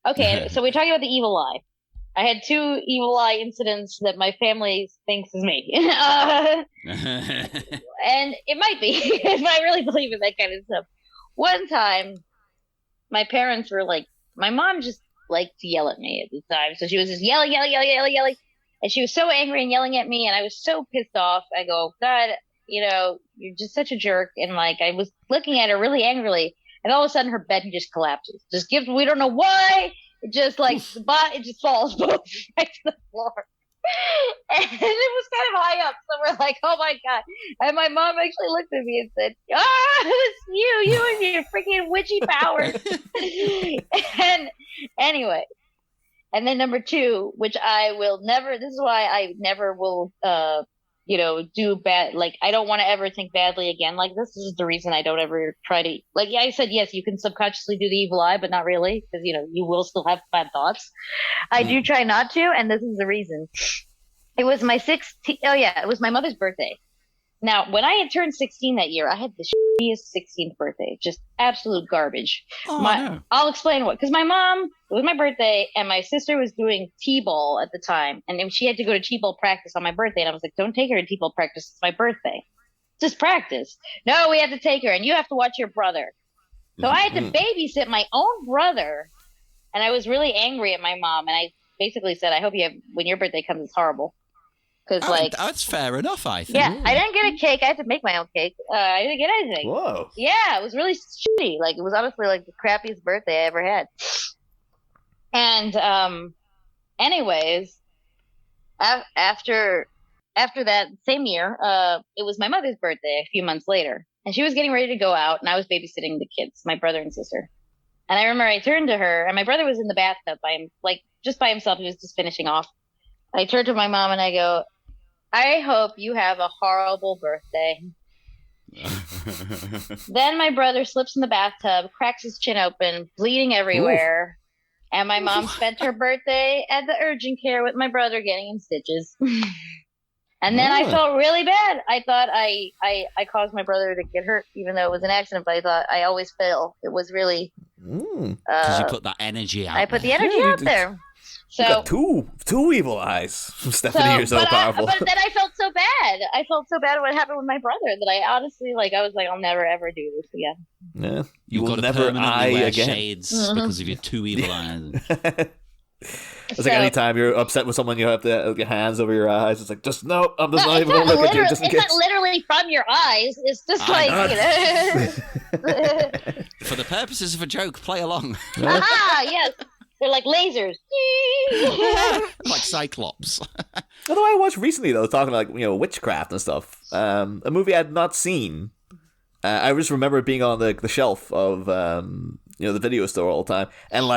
Speaker 4: Okay, so we're talking about the evil eye. I had 2 evil eye incidents that my family thinks is me. And it might be, if I really believe in that kind of stuff. One time, my parents were my mom just liked to yell at me at the time. So she was just yelling. And she was so angry and yelling at me, and I was so pissed off. I go, God, you're just such a jerk. And I was looking at her really angrily, and all of a sudden her bed just collapses. We don't know why. It just it just falls both right to the floor. And it was kind of high up, so we're like, "Oh my god!" And my mom actually looked at me and said, "Ah, it's you and your freaking witchy powers." And anyway, and then number two, which I will never. This is why I never will, do bad. Like I don't want to ever think badly again. Like this is the reason I don't ever try to. Like yeah, I said yes, you can subconsciously do the evil eye, but not really, because you will still have bad thoughts. I do try not to, and this is the reason. It was my 16th. Oh yeah, it was my mother's birthday. Now, when I had turned 16 that year, I had the shittiest 16th birthday, just absolute garbage.
Speaker 3: No.
Speaker 4: I'll explain what. Because my mom, it was my birthday, and my sister was doing t-ball at the time, and she had to go to t-ball practice on my birthday, and I was like, "Don't take her to t-ball practice. It's my birthday. Just practice." "No, we have to take her, and you have to watch your brother." So I had to babysit my own brother, and I was really angry at my mom, and I basically said, "I hope when your birthday comes, it's horrible." Because
Speaker 3: that's fair enough, I think.
Speaker 4: Yeah, I didn't get a cake. I had to make my own cake. I didn't get anything.
Speaker 2: Whoa.
Speaker 4: Yeah, it was really shitty. Like it was honestly like the crappiest birthday I ever had. And anyways, after that same year, it was my mother's birthday a few months later, and she was getting ready to go out, and I was babysitting the kids, my brother and sister. And I remember I turned to her, and my brother was in the bathtub just by himself. He was just finishing off. I turned to my mom and I go, "I hope you have a horrible birthday." Then my brother slips in the bathtub, cracks his chin open, bleeding everywhere. Ooh. And my mom spent her birthday at the urgent care with my brother getting him stitches. And then I felt really bad. I thought I caused my brother to get hurt, even though it was an accident, but I thought I always fail. It was really...
Speaker 3: Because you put that energy out.
Speaker 4: I put the energy out there. So
Speaker 2: you got two evil eyes. Stephanie, you're so powerful.
Speaker 4: But then I felt so bad. I felt so bad what happened with my brother that I honestly, I was like, I'll never ever do this again.
Speaker 2: Yeah,
Speaker 3: You've got to
Speaker 2: never
Speaker 3: permanently wear
Speaker 2: again.
Speaker 3: shades because of your two evil eyes.
Speaker 2: It's like anytime you're upset with someone, you have to your hands over your eyes. It's like, just no, I'm just not even going to look at you. Just in case.
Speaker 4: It's not literally from your eyes. It's just
Speaker 3: For the purposes of a joke, play along.
Speaker 4: Aha, yes. They're like lasers.
Speaker 3: Like Cyclops.
Speaker 2: Although I watched recently, though, talking about witchcraft and stuff. A movie I had not seen. I just remember it being on the shelf of the video store all the time, and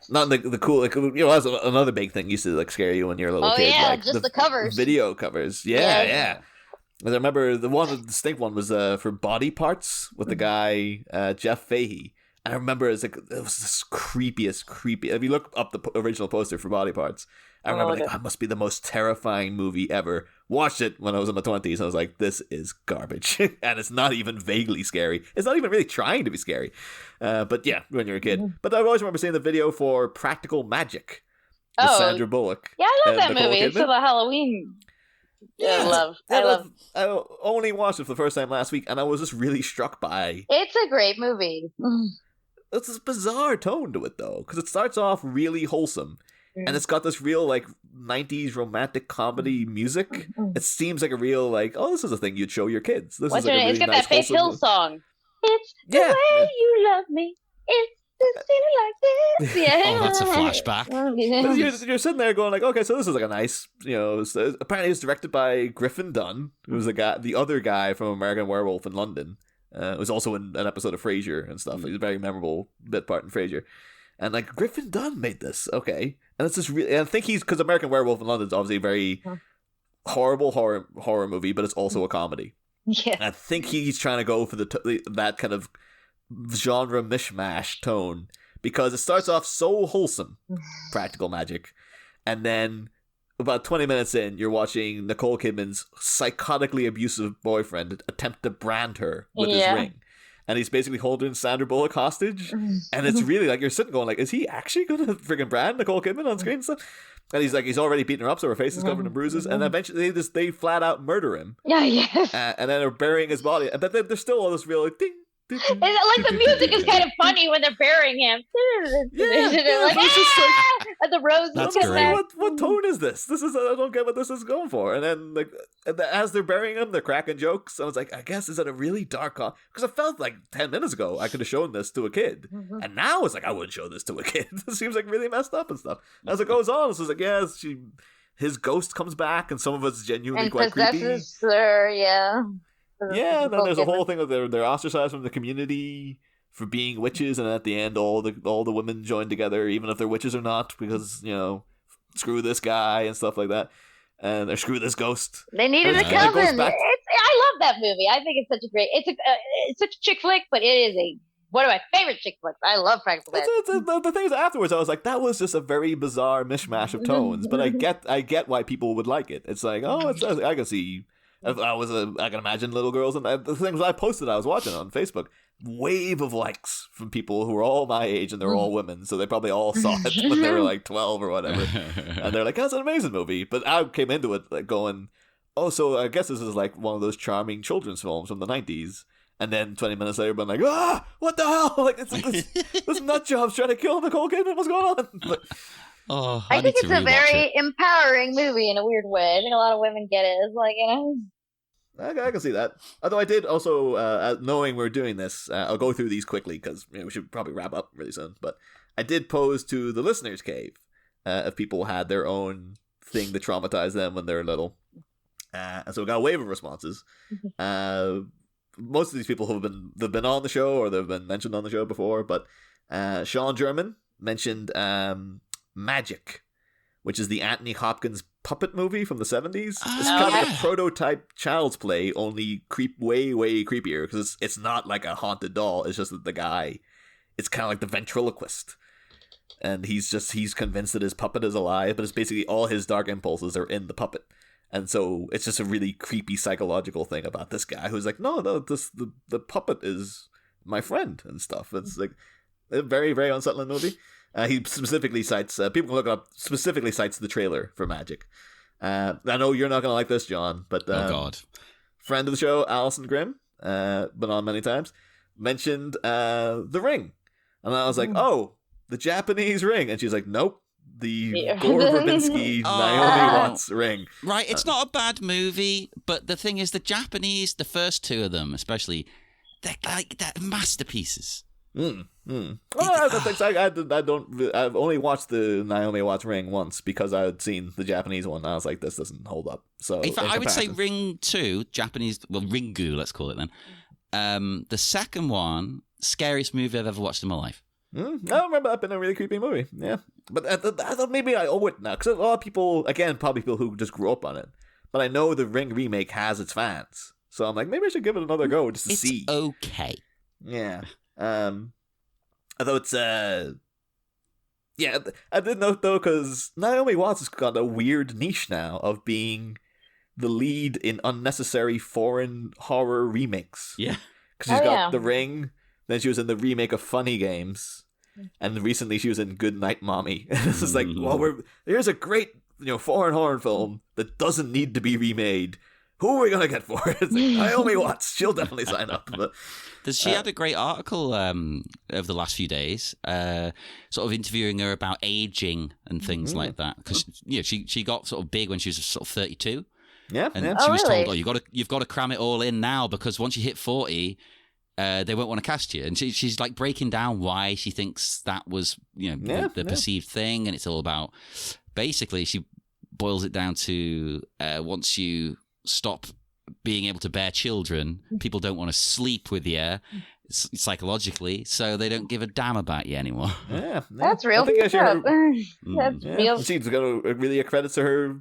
Speaker 2: not the cool that's another big thing used to scare you when you're a little kid.
Speaker 4: Oh yeah, just the covers,
Speaker 2: video covers. Yeah. I remember the distinct one was for Body Parts with the guy Jeff Fahey. And I remember it was this creepiest. If you look up the original poster for Body Parts, I remember that must be the most terrifying movie ever. Watched it when I was in my 20s, and I was like, this is garbage. And it's not even vaguely scary. It's not even really trying to be scary. But yeah, when you're a kid. But I always remember seeing the video for Practical Magic with Sandra Bullock.
Speaker 4: Yeah, I love that movie. It's still a Halloween. I love.
Speaker 2: I only watched it for the first time last week, and I was just really struck by.
Speaker 4: It's a great movie.
Speaker 2: It's this bizarre tone to it, though, because it starts off really wholesome, and it's got this real 90s romantic comedy music. It seems like a real this is a thing you'd show your kids. This is a really
Speaker 4: it's got
Speaker 2: nice,
Speaker 4: that Faith Hill song. It's the way you love me. It's just feeling like this. Yeah.
Speaker 3: Oh, that's a flashback.
Speaker 2: But you're sitting there going okay, so this is a nice, apparently it's directed by Griffin Dunn, who's the other guy from American Werewolf in London. It was also in an episode of Frasier and stuff. He was a very memorable bit part in Frasier. And Griffin Dunn made this, okay. And it's just really, I think because American Werewolf in London is obviously a very horrible horror movie, but it's also a comedy.
Speaker 4: Yeah.
Speaker 2: And I think he's trying to go for that kind of genre mishmash tone, because it starts off so wholesome, Practical Magic, and then about 20 minutes in, you're watching Nicole Kidman's psychotically abusive boyfriend attempt to brand her with his ring. And he's basically holding Sandra Bullock hostage. And it's really you're sitting going is he actually going to friggin' brand Nicole Kidman on screen and stuff? And he's already beating her up, so her face is covered in bruises. And eventually they flat out murder him.
Speaker 4: Yeah, yes.
Speaker 2: And then they're burying his body. But then there's still all this real ding.
Speaker 4: The music is kind of funny when they're burying him. And the rose.
Speaker 3: That's great.
Speaker 2: What tone is this? I don't get what this is going for. And then as they're burying him, they're cracking jokes. I was like, I guess is it a really dark? Because I felt 10 minutes ago I could have shown this to a kid, and now it's I wouldn't show this to a kid. It seems really messed up and stuff. As it goes on, it's just his ghost comes back, and some of it's genuinely
Speaker 4: And
Speaker 2: quite creepy.
Speaker 4: possesses her, yeah.
Speaker 2: Yeah, and then there's a
Speaker 4: Different.
Speaker 2: whole thing of they're ostracized from the community for being witches, and at the end, all the women join together, even if they're witches or not, because screw this guy and stuff like that, and or screw this ghost.
Speaker 4: They needed a
Speaker 2: And it goes
Speaker 4: cousin.
Speaker 2: back-
Speaker 4: I love that movie. I think it's such a great. It's such a chick flick, but it is one of my favorite chick flicks. I love Practical Magic.
Speaker 2: The thing is, afterwards, I was like, that was just a very bizarre mishmash of tones, but I get why people would like it. It's like, I can see. I can imagine little girls, and the things I posted, I was watching on Facebook. Wave of likes from people who are all my age, and they're all women, so they probably all saw it when they were like 12 or whatever, and they're like, "That's an amazing movie." But I came into it like going, "Oh, so I guess this is like one of those charming children's films from the 90s." And then 20 minutes later, I'm like, what the hell? Like this nut job's trying to kill Nicole Kidman. What's going on? But,
Speaker 4: I think it's a very empowering movie in a weird way. I think a lot of women get it. It's like,
Speaker 2: I can see that. Although I did also, knowing we're doing this, I'll go through these quickly because we should probably wrap up really soon. But I did pose to the listeners' cave if people had their own thing that traumatized them when they were little. And so we got a wave of responses. Most of these people they've been on the show or they've been mentioned on the show before. But Sean German mentioned Magic, which is the Anthony Hopkins puppet movie from the 70s. It's kind of like a prototype Child's Play, only way creepier because it's not like a haunted doll. It's just that the guy, it's kind of like the ventriloquist, and he's convinced that his puppet is alive, but it's basically all his dark impulses are in the puppet, and so it's just a really creepy psychological thing about this guy who's like, no, the puppet is my friend and stuff. It's like a very, very unsettling movie. He specifically cites, people can look it up, specifically cites the trailer for Magic. I know you're not going to like this, John, but
Speaker 3: oh God,
Speaker 2: friend of the show, Alison Grimm, been on many times, mentioned The Ring. And I was like, oh, the Japanese Ring. And she's like, nope, the Gore Verbinski, Naomi Watts Ring.
Speaker 3: Right, it's not a bad movie, but the thing is, the Japanese, the first two of them especially, they're masterpieces.
Speaker 2: Well, I've only watched the Naomi Watts Ring once because I had seen the Japanese one. And I was like, this doesn't hold up. So
Speaker 3: in fact, I would say Ring 2, Japanese, well, Ringu, let's call it then. The second one, scariest movie I've ever watched in my life.
Speaker 2: I remember that being a really creepy movie. Yeah, but I thought maybe I owe it now because a lot of people, again, probably people who just grew up on it. But I know the Ring remake has its fans, so I'm like, maybe I should give it another go just to see.
Speaker 3: It's okay.
Speaker 2: Yeah. Although it's yeah, I did note though because Naomi Watts has got a weird niche now of being the lead in unnecessary foreign horror remakes.
Speaker 3: Yeah,
Speaker 2: because she's got The Ring. Then she was in the remake of Funny Games, and recently she was in Good Night Mommy. And it's just like, well, here's a great foreign horror film that doesn't need to be remade. Who are we gonna get for it? It's like, Naomi Watts. She'll definitely sign up. But
Speaker 3: she had a great article over the last few days, sort of interviewing her about aging and things like that. Because she got sort of big when she was sort of 32.
Speaker 2: Yeah,
Speaker 3: and
Speaker 2: yeah.
Speaker 3: she was told, you've got to cram it all in now because once you hit 40. They won't want to cast you, and she's like breaking down why she thinks that was the perceived thing, and it's all about basically she boils it down to once you stop being able to bear children, people don't want to sleep with you psychologically, so they don't give a damn about you anymore.
Speaker 2: Yeah,
Speaker 4: that's real.
Speaker 2: That's
Speaker 4: real.
Speaker 2: She's got really a credit to her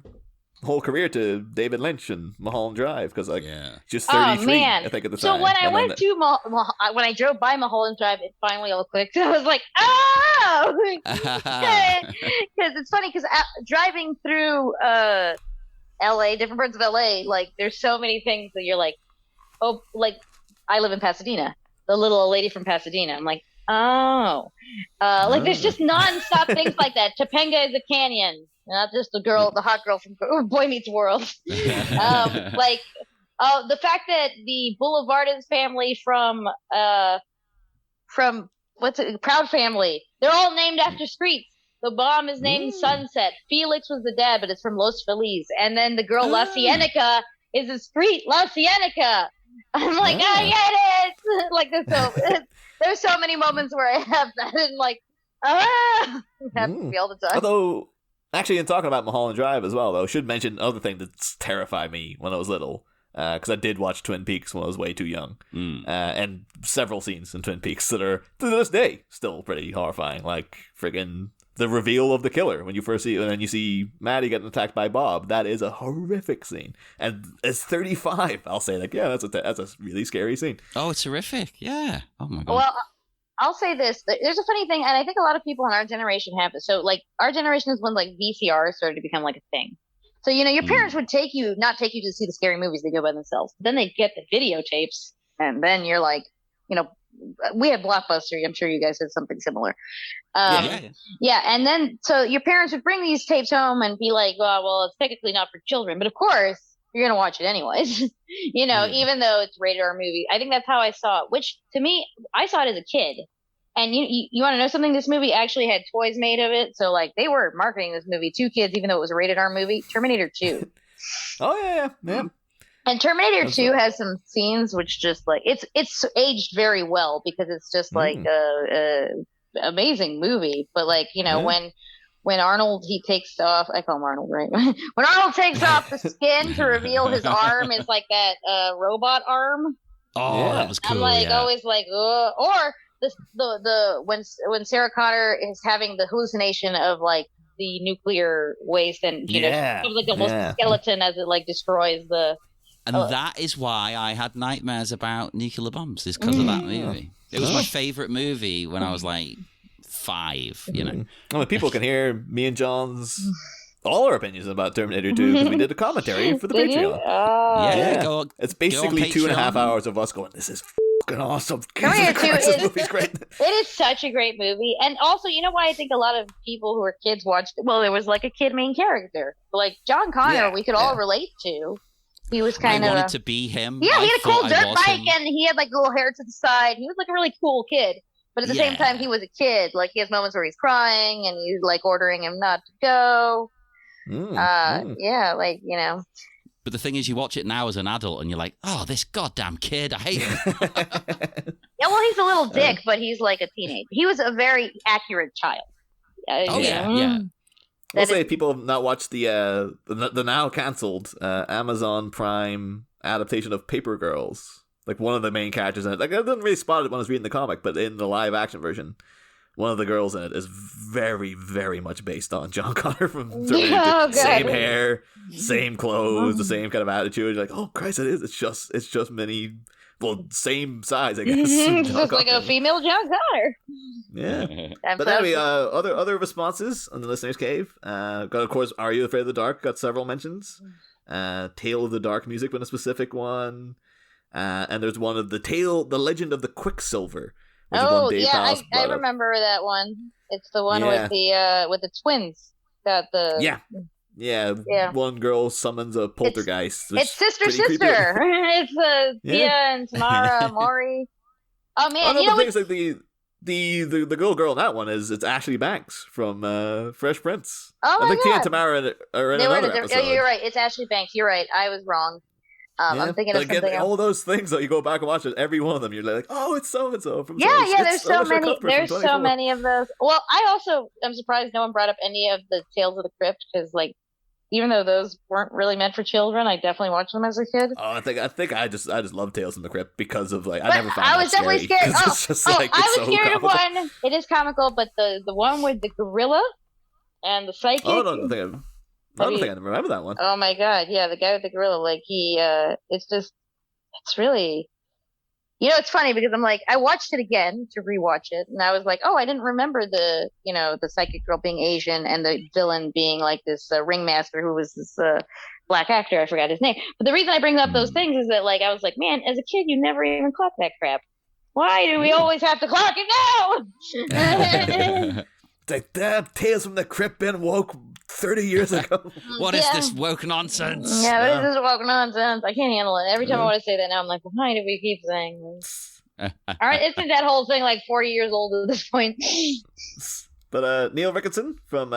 Speaker 2: whole career to David Lynch and Mulholland Drive because she's 33, I think at the time.
Speaker 4: So when I went to when I drove by Mulholland Drive, it finally all clicked. I was like, oh, because it's funny because driving through LA, different parts of LA, like there's so many things that you're like, oh, like I live in Pasadena, the little old lady from Pasadena. I'm like, oh, like there's just nonstop things like that. Topanga is a canyon. Not just the hot girl from Boy Meets World. The fact that the Boulevardist family from Proud Family, they're all named after streets. The bomb is named Sunset. Felix was the dad, but it's from Los Feliz. And then the girl La Cienega is a street, La Cienega. I'm like, I get it. Like there's so many moments where I have that and like, I have to be all the time.
Speaker 2: Although Actually, in talking about Mulholland Drive as well, though, I should mention another thing that's terrified me when I was little. Because I did watch Twin Peaks when I was way too young. And several scenes in Twin Peaks that are, to this day, still pretty horrifying. Like, friggin' the reveal of the killer when you first see it, and then you see Maddie getting attacked by Bob. That is a horrific scene. And it's 35, I'll say, like, yeah, that's a really scary scene.
Speaker 3: Oh, it's horrific. Yeah. Oh, my God.
Speaker 4: Well, I'll say this. There's a funny thing, and I think a lot of people in our generation have it. So, like, our generation is when, like, VCR started to become, like, a thing. So, you know, your parents would not take you to see the scary movies. They go by themselves. But then they get the videotapes, and then you're like, you know, we had Blockbuster. I'm sure you guys had something similar. Yeah. And then, so your parents would bring these tapes home and be like, well, it's technically not for children. But of course, you're going to watch it anyways. You know, even though it's rated R movie. I think that's how I saw it, which to me, I saw it as a kid. And you want to know something? This movie actually had toys made of it. So, like, they were marketing this movie to kids, even though it was a rated R movie. Terminator 2.
Speaker 2: Oh, yeah.
Speaker 4: And Terminator 2 has some scenes which just, like, it's aged very well because it's just, like, a amazing movie. But, like, you know, when Arnold, he takes off, I call him Arnold, right? When Arnold takes off the skin to reveal his arm is, like, that robot arm.
Speaker 3: Oh, that was cool.
Speaker 4: I'm, like, always, like, ugh. Or... when Sarah Connor is having the hallucination of like the nuclear waste and you know like almost a skeleton as it like destroys the
Speaker 3: that is why I had nightmares about nuclear bombs is because of that movie. It was my favorite movie when I was like 5, you know.
Speaker 2: I mean, people can hear me and John's all our opinions about Terminator 2 because we did a commentary for the Patreon. It's basically 2.5 hours of us going, this is fucking awesome.
Speaker 4: Terminator 2
Speaker 2: this movie's great.
Speaker 4: It is such a great movie. And also, you know why I think a lot of people who are kids watched it? Well, there was like a kid main character. Like John Connor, we could all relate to. He was kind of...
Speaker 3: I wanted to be him.
Speaker 4: Yeah, he had a cool dirt bike
Speaker 3: him.
Speaker 4: and he had like little hair to the side. He was like a really cool kid. But at the same time, he was a kid. Like he has moments where he's crying and he's like ordering him not to go. Yeah, like, you know.
Speaker 3: But the thing is, you watch it now as an adult and you're like, oh, this goddamn kid, I hate him.
Speaker 4: Yeah, well, he's a little dick, but he's like a teenager. He was a very accurate child.
Speaker 2: We'll say people have not watched the now cancelled Amazon Prime adaptation of Paper Girls. Like one of the main characters in it. Like I didn't really spot it when I was reading the comic, but in the live action version, one of the girls in it is very, very much based on John Connor from Terminator. Same hair, same clothes, the same kind of attitude. You're like, oh Christ, it is. It's just many. Well, same size, I guess.
Speaker 4: It's just like a female John Connor.
Speaker 2: Yeah. But anyway, other responses on the listener's cave. Got of course, Are You Afraid of the Dark? Got several mentions. Tale of the Dark music been a specific one. And there's one of the Legend of the Quicksilver.
Speaker 4: Oh yeah, I remember that one. It's the one with the twins. Got the
Speaker 2: One girl summons a poltergeist.
Speaker 4: It's sister. It's Thea and Tamara Mori. Oh man, you know what?
Speaker 2: Like the little girl in that one it's Ashley Banks from Fresh Prince.
Speaker 4: Oh my
Speaker 2: I think
Speaker 4: God.
Speaker 2: Tia and Tamara are in another episode.
Speaker 4: Oh, you're right. It's Ashley Banks. You're right. I was wrong. I'm thinking of something else.
Speaker 2: All those things that you go back and watch it, every one of them, you're like, oh, it's so and so from.
Speaker 4: There's so many. There's so many of those. Well, I also am surprised no one brought up any of the Tales of the Crypt because, like, even though those weren't really meant for children, I definitely watched them as a kid.
Speaker 2: Oh, I think I just love Tales from the Crypt because of like I never found.
Speaker 4: I was definitely scared. I was scared
Speaker 2: comical.
Speaker 4: of one. It is comical, but the one with the gorilla and the psychic.
Speaker 2: Oh, no, I don't think I remember that one.
Speaker 4: Oh my God, yeah, the guy with the gorilla, like it's really, you know, it's funny because I'm like, I watched it again to rewatch it, and I was like, oh, I didn't remember the psychic girl being Asian and the villain being like this ringmaster who was this black actor, I forgot his name. But the reason I bring up those things is that like I was like, man, as a kid, you never even clocked that crap. Why do we always have to clock it now?
Speaker 2: It's like, damn, Tales from the Crypt been woke 30 years ago.
Speaker 3: What is this woke nonsense?
Speaker 4: Yeah, what is this woke nonsense? I can't handle it. Every time I want to say that now, I'm like, why do we keep saying this? All right, isn't that whole thing like 40 years old at this point?
Speaker 2: But Neil Rickardson from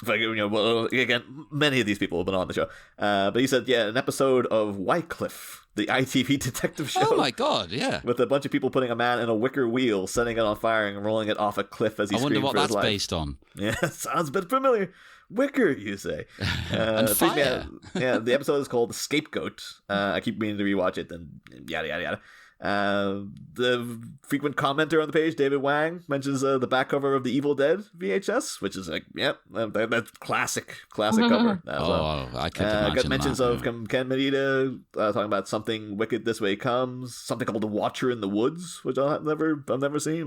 Speaker 2: well, again, many of these people have been on the show. But he said, an episode of Wycliffe, the ITV detective show.
Speaker 3: Oh my god, yeah.
Speaker 2: With a bunch of people putting a man in a wicker wheel, setting it on fire, and rolling it off a cliff as he screams for his life. I wonder what that's
Speaker 3: based on.
Speaker 2: Yeah, sounds a bit familiar. Wicker, you say.
Speaker 3: And fire.
Speaker 2: The episode is called The Scapegoat. I keep meaning to rewatch it, and yada, yada, yada. The frequent commenter on the page, David Wang, mentions the back cover of the Evil Dead VHS, which is like, that's classic cover.
Speaker 3: I could imagine
Speaker 2: got mentions
Speaker 3: that,
Speaker 2: of Ken Medina talking about Something Wicked This Way Comes, something called The Watcher in the Woods, which I've never seen.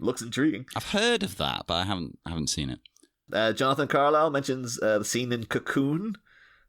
Speaker 2: Looks intriguing.
Speaker 3: I've heard of that, but I haven't seen it.
Speaker 2: Jonathan Carlisle mentions the scene in Cocoon.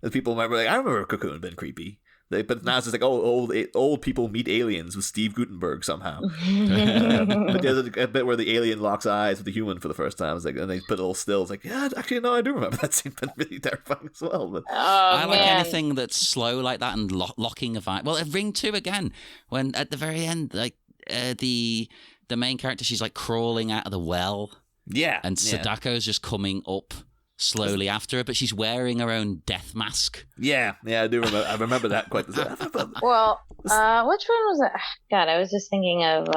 Speaker 2: As people remember, I remember Cocoon being creepy. But now it's just like, old people meet aliens with Steve Guttenberg somehow. But there's a bit where the alien locks eyes with the human for the first time. It's like, and they put a little still. It's like, actually, no, I do remember that scene. Been really terrifying as well. But
Speaker 3: I like anything that's slow like that and locking of eye. Well, Ring 2 again, when at the very end, like the main character, she's like crawling out of the well.
Speaker 2: Yeah.
Speaker 3: And Sadako's just coming up slowly after her, but she's wearing her own death mask.
Speaker 2: Yeah, I do remember. I remember that quite.
Speaker 4: Well, which one was it? God, I was just thinking of.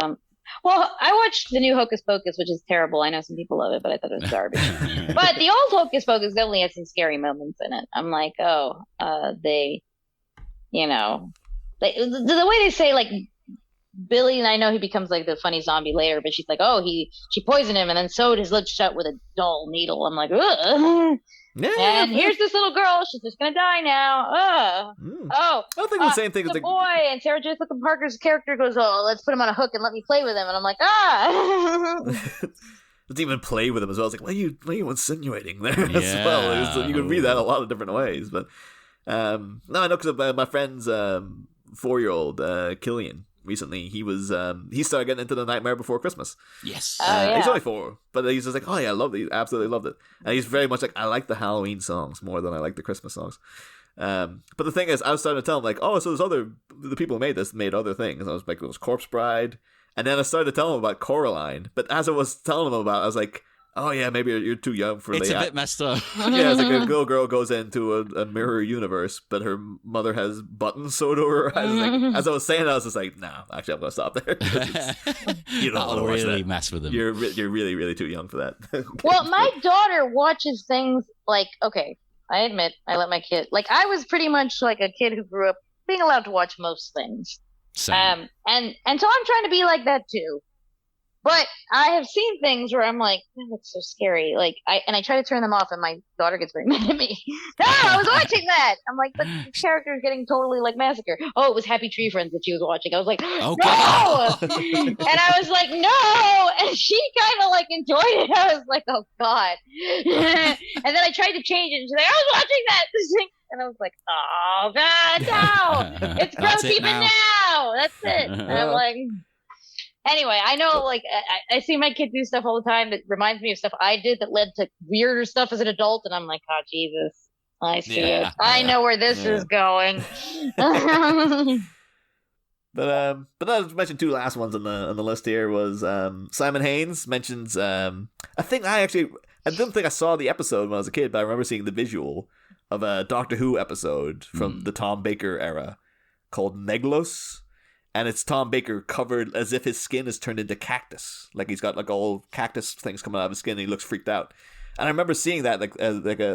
Speaker 4: Well, I watched the new Hocus Pocus, which is terrible. I know some people love it, but I thought it was garbage. But the old Hocus Pocus definitely had some scary moments in it. I'm like, the way they say like. Billy, and I know he becomes like the funny zombie later, but she's like, she poisoned him and then sewed his lips shut with a dull needle. I'm like, ugh. And here's this little girl. She's just going to die now.
Speaker 2: I think the same thing as
Speaker 4: the boy. And Sarah Jessica Parker's character goes, let's put him on a hook and let me play with him. And I'm like,
Speaker 2: Let's even play with him as well. It's like, what are you insinuating there as well? You can read that a lot of different ways. But no, I know because my friend's 4-year-old, Killian, recently he started getting into The Nightmare Before Christmas.
Speaker 3: Yes.
Speaker 2: He's only 4, but he's just like, I love it. He absolutely loved it. And he's very much like, I like the Halloween songs more than I like the Christmas songs. But the thing is, I was starting to tell him like, so the people who made this made other things. I was like, it was Corpse Bride, and then I started to tell him about Coraline. But as I was telling him about it, I was like, maybe you're too young for
Speaker 3: it's a bit messed up.
Speaker 2: It's like a little girl goes into a mirror universe, but her mother has buttons sewed over her eyes. As I was saying, I was just like, no, actually, I'm going to stop there. You don't want to watch
Speaker 3: really
Speaker 2: that.
Speaker 3: Mess with them.
Speaker 2: You're really, really too young for that.
Speaker 4: Well, my daughter watches things like, okay, I admit, I let my kid, like, I was pretty much like a kid who grew up being allowed to watch most things.
Speaker 3: Same.
Speaker 4: And so I'm trying to be like that too. But I have seen things where I'm like, that looks so scary. Like, I try to turn them off, and my daughter gets very mad at me. No, I was watching that. I'm like, but the character is getting totally like massacred. Oh, it was Happy Tree Friends that she was watching. I was like, no. And I was like, no. And she kind of like enjoyed it. I was like, oh god. And then I tried to change it, and she's like, I was watching that. And I was like, oh god, no. It's gross even now. That's it. And I'm like. Anyway, I know, like, I see my kid do stuff all the time that reminds me of stuff I did that led to weirder stuff as an adult, and I'm like, oh, Jesus, I see it. I know where this is going.
Speaker 2: But I mentioned 2 last ones on the list here was Simon Haynes mentions, I didn't think I saw the episode when I was a kid, but I remember seeing the visual of a Doctor Who episode from the Tom Baker era called Meglos. And it's Tom Baker covered as if his skin is turned into cactus. Like he's got like all cactus things coming out of his skin and he looks freaked out. And I remember seeing that I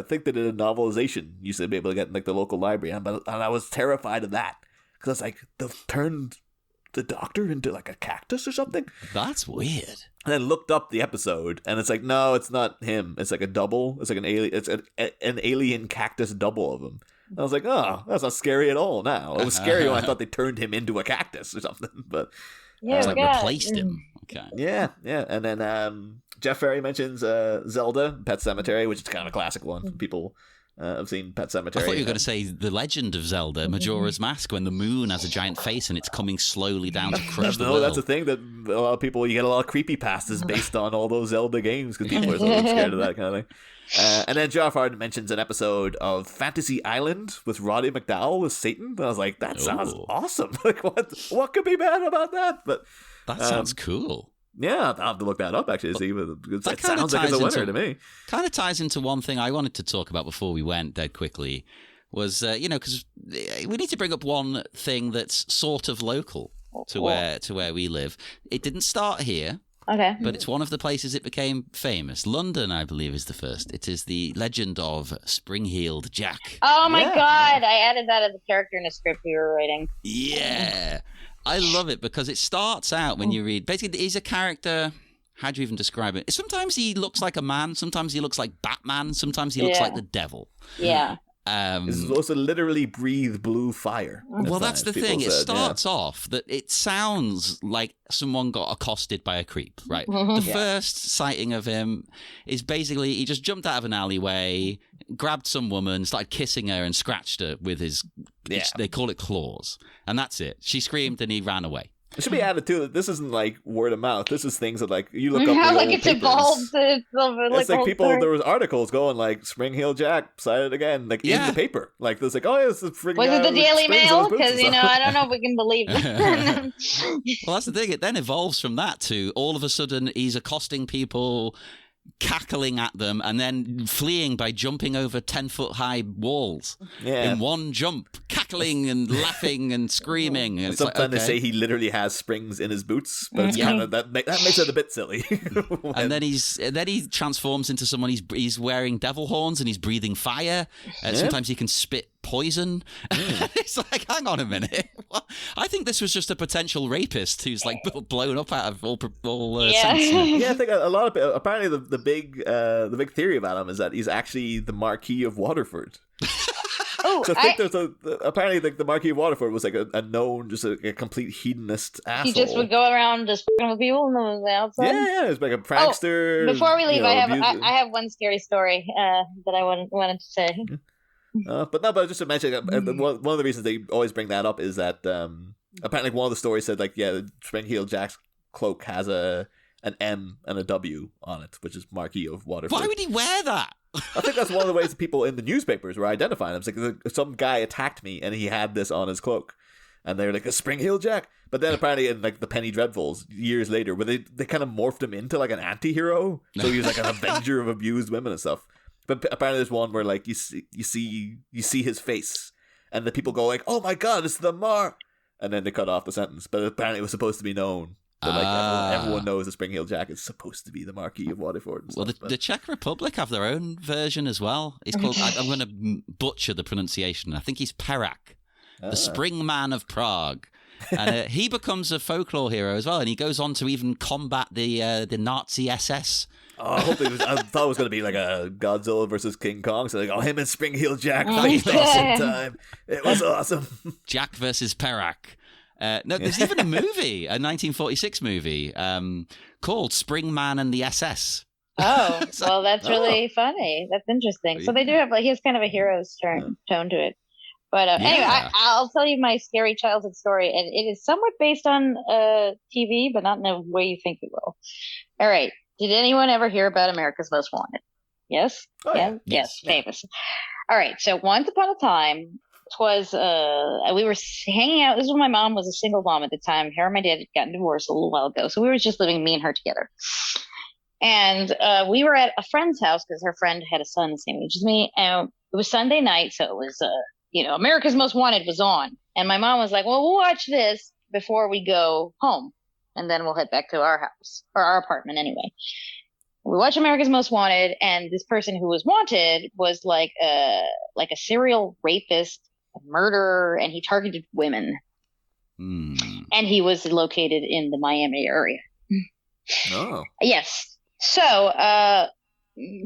Speaker 2: think they did a novelization. You used to be able to get in like the local library. And I was terrified of that. Because I was like, they've turned the Doctor into like a cactus or something?
Speaker 3: That's weird.
Speaker 2: And I looked up the episode and it's like, no, it's not him. It's like a double. It's like an alien. It's an alien cactus double of him. I was like, oh, that's not scary at all now. It was scary when I thought they turned him into a cactus or something. But
Speaker 3: it's like replaced him. Okay.
Speaker 2: Yeah. And then Jeff Ferry mentions Zelda, Pet Sematary, which is kind of a classic one. People have seen Pet Sematary.
Speaker 3: I thought you were going to say The Legend of Zelda, Majora's Mask, when the moon has a giant face and it's coming slowly down to crush the world.
Speaker 2: That's the thing that a lot of people, you get a lot of creepypastas based on all those Zelda games because people are so scared of that kind of thing. And then Jeff Harden mentions an episode of Fantasy Island with Roddy McDowell as Satan. And I was like, that sounds awesome. Like, what could be bad about that? But
Speaker 3: that sounds cool.
Speaker 2: Yeah, I'll have to look that up, actually, to see. It
Speaker 3: That kinda
Speaker 2: sounds like it's a
Speaker 3: ties
Speaker 2: winner
Speaker 3: into-
Speaker 2: to me.
Speaker 3: Kind of ties into one thing I wanted to talk about before we went dead quickly was, because we need to bring up one thing that's sort of local to where we live. It didn't start here.
Speaker 4: Okay.
Speaker 3: But it's one of the places it became famous. London, I believe, is the first. It is the legend of Spring-Heeled Jack.
Speaker 4: Oh my God! I added that as a character in a script we were writing.
Speaker 3: Yeah. I love it because it starts out when you read... Basically, he's a character... How do you even describe it? Sometimes he looks like a man. Sometimes he looks like Batman. Sometimes he looks like the devil.
Speaker 4: Yeah.
Speaker 2: He's supposed to literally breathe blue fire.
Speaker 3: Well, that's the thing. It
Speaker 2: said,
Speaker 3: starts off that it sounds like someone got accosted by a creep, right? The first sighting of him is basically he just jumped out of an alleyway, grabbed some woman, started kissing her and scratched her with his, they call it claws. And that's it. She screamed and he ran away.
Speaker 2: It should be added too that this isn't like word of mouth. This is things that like you look up.
Speaker 4: How
Speaker 2: the
Speaker 4: like
Speaker 2: old
Speaker 4: it's
Speaker 2: papers.
Speaker 4: evolved.
Speaker 2: It's like people. There was articles going like Spring-Heeled Jack sighted again, like in the paper. Like there's like, oh yeah, this is freaking.
Speaker 4: Was it the Daily Mail? Because
Speaker 2: and
Speaker 4: I don't know if we can believe it.
Speaker 3: Well, that's the thing. It then evolves from that to all of a sudden he's accosting people, cackling at them, and then fleeing by jumping over 10-foot-high walls in one jump, cackling and laughing and screaming. And
Speaker 2: sometimes they say he literally has springs in his boots, but it's kind of that makes it a bit silly.
Speaker 3: And then he transforms into someone. He's wearing devil horns and he's breathing fire. Sometimes he can spit poison. It's like, hang on a minute. I think this was just a potential rapist who's like blown up out of all sense.
Speaker 2: Yeah, I think a lot of people, apparently the big theory about him is that he's actually the Marquis of Waterford.
Speaker 4: Oh,
Speaker 2: so I think apparently the Marquis of Waterford was like a known, just a complete hedonist asshole.
Speaker 4: He just would go around just fucking with people and was outside.
Speaker 2: Yeah, he was like a prankster.
Speaker 4: Before we leave, I have one scary story that I wanted to say.
Speaker 2: But just to mention, one of the reasons they always bring that up is that apparently one of the stories said like, Spring-Heeled Jack's cloak has an M and a W on it, which is Marquis of Waterford.
Speaker 3: Why would he wear that?
Speaker 2: I think that's one of the ways that people in the newspapers were identifying him. It's like some guy attacked me and he had this on his cloak. And they're like, a Spring-Heeled Jack. But then apparently in like the Penny Dreadfuls years later, where they kind of morphed him into like an anti-hero. So he was like an avenger of abused women and stuff. But apparently there's one where like you see his face, and the people go like, "Oh my God, it's the Mar," and then they cut off the sentence. But apparently it was supposed to be known. But like everyone knows the Spring-Heeled Jack is supposed to be the Marquis of Waterford.
Speaker 3: Well, the Czech Republic have their own version as well. It's called. I'm going to butcher the pronunciation. I think he's Perak, the Spring Man of Prague. And he becomes a folklore hero as well, and he goes on to even combat the Nazi SS.
Speaker 2: Oh, I thought it was going to be like a Godzilla versus King Kong. So like, him and Spring-Heeled Jack faced off sometime. It was awesome.
Speaker 3: Jack versus Perak. No, there's even a movie, a 1946 movie called Spring Man and the SS.
Speaker 4: Oh, well, that's really funny. That's interesting. So they do have he has kind of a hero's tone to it. But anyway, I'll tell you my scary childhood story, and it is somewhat based on TV, but not in the way you think it will. All right. Did anyone ever hear about America's Most Wanted? Yes?
Speaker 2: Oh, yeah.
Speaker 4: Yes, famous. All right. So once upon a time, it was we were hanging out. This was when my mom was a single mom at the time. Her and my dad had gotten divorced a little while ago. So we were just living, me and her together. And we were at a friend's house because her friend had a son the same age as me. And it was Sunday night, so it was America's Most Wanted was on. And my mom was like, well, we'll watch this before we go home. And then we'll head back to our house, or our apartment anyway. We watched America's Most Wanted, and this person who was wanted was like a serial rapist, a murderer, and he targeted women. And he was located in the Miami area.
Speaker 2: Oh.
Speaker 4: Yes. So,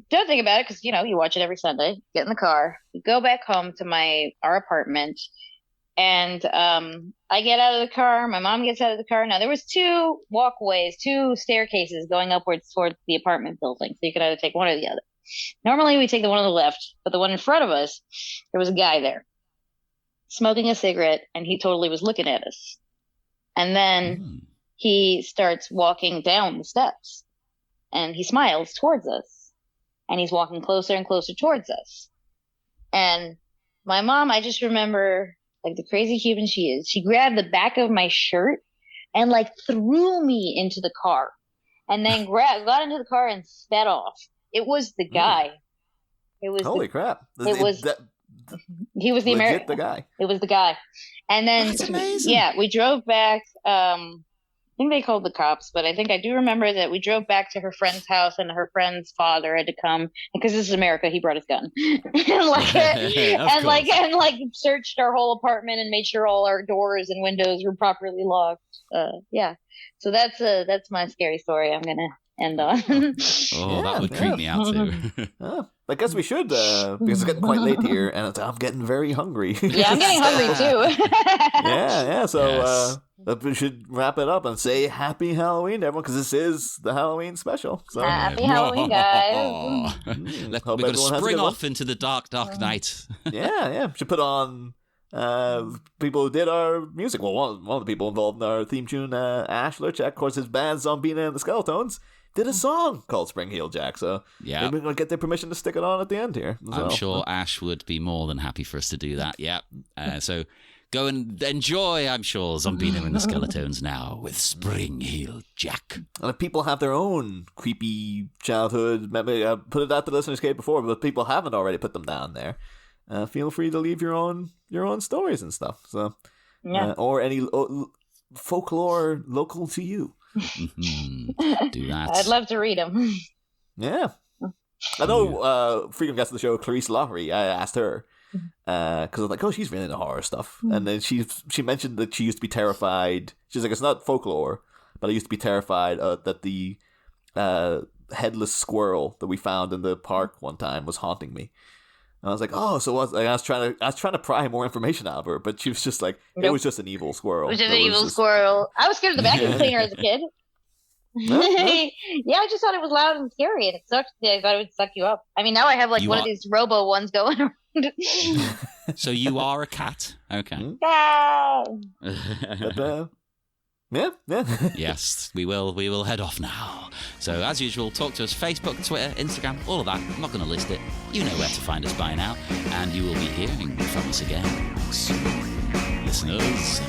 Speaker 4: don't think about it, because, you watch it every Sunday, get in the car, go back home to our apartment, and I get out of the car, my mom gets out of the car. Now, there was two staircases going upwards towards the apartment building, so you could either take one or the other. Normally, we take the one on the left, but the one in front of us, there was a guy there, smoking a cigarette, and he totally was looking at us. And then he starts walking down the steps, and he smiles towards us, and he's walking closer and closer towards us. And my mom, I just remember, like the crazy human she is, she grabbed the back of my shirt and like threw me into the car. and then got into the car and sped off. It was the guy. It was
Speaker 2: holy crap!
Speaker 4: It was he was the American.
Speaker 2: The guy.
Speaker 4: It was the guy, and then
Speaker 3: That's amazing.
Speaker 4: Yeah, we drove back. I think they called the cops, but I think I do remember that we drove back to her friend's house, and her friend's father had to come because this is America. He brought his gun and searched our whole apartment and made sure all our doors and windows were properly locked. Yeah, so that's my scary story. I'm gonna end on.
Speaker 3: That would creep me out too.
Speaker 2: I guess we should, because it's getting quite late here, and I'm getting very hungry.
Speaker 4: Yeah, I'm getting hungry too.
Speaker 2: yeah. So
Speaker 3: Yes.
Speaker 2: we should wrap it up and say Happy Halloween to everyone, because this is the Halloween special. So
Speaker 4: Happy Halloween, guys.
Speaker 3: We've
Speaker 2: Hope
Speaker 3: got to
Speaker 2: everyone has a
Speaker 3: spring
Speaker 2: good one.
Speaker 3: off into the dark night.
Speaker 2: yeah. Should put on people who did our music. Well, one of the people involved in our theme tune, Ash Lurchak, of course, his band Zombina and the Skeletones, did a song called Spring Heel Jack. So
Speaker 3: Yeah.
Speaker 2: maybe we're going to get their permission to stick it on at the end here.
Speaker 3: I'm sure Ash would be more than happy for us to do that. Yeah. So go and enjoy, I'm sure, Zombino and the Skeletones now with Spring Heel Jack.
Speaker 2: And if people have their own creepy childhood, maybe put it out to Listener's Cave before, but if people haven't already put them down there, feel free to leave your own stories and stuff. So, or any folklore local to you.
Speaker 3: Do that.
Speaker 4: I'd love to read them.
Speaker 2: Yeah. I know frequent guest of the show, Clarice Lottery, I asked her, because I was like, oh, she's really into horror stuff. And then she mentioned that she used to be terrified. She's like, it's not folklore, but I used to be terrified that the headless squirrel that we found in the park one time was haunting me. And I was like, oh, so what? Like, I was trying to pry more information out of her, but she was just like, it was just an evil squirrel.
Speaker 4: It was just an evil squirrel. I was scared of the vacuum cleaner as a kid. Yeah, I just thought it was loud and scary, and it sucked. Yeah, I thought it would suck you up. I mean, now I have one of these robo ones going around.
Speaker 3: So you are a cat, okay?
Speaker 2: But, yeah.
Speaker 3: Yes, we will head off now. So as usual, talk to us: Facebook, Twitter, Instagram, all of that. I'm not going to list it. You know where to find us by now, and you will be hearing from us again soon, listeners.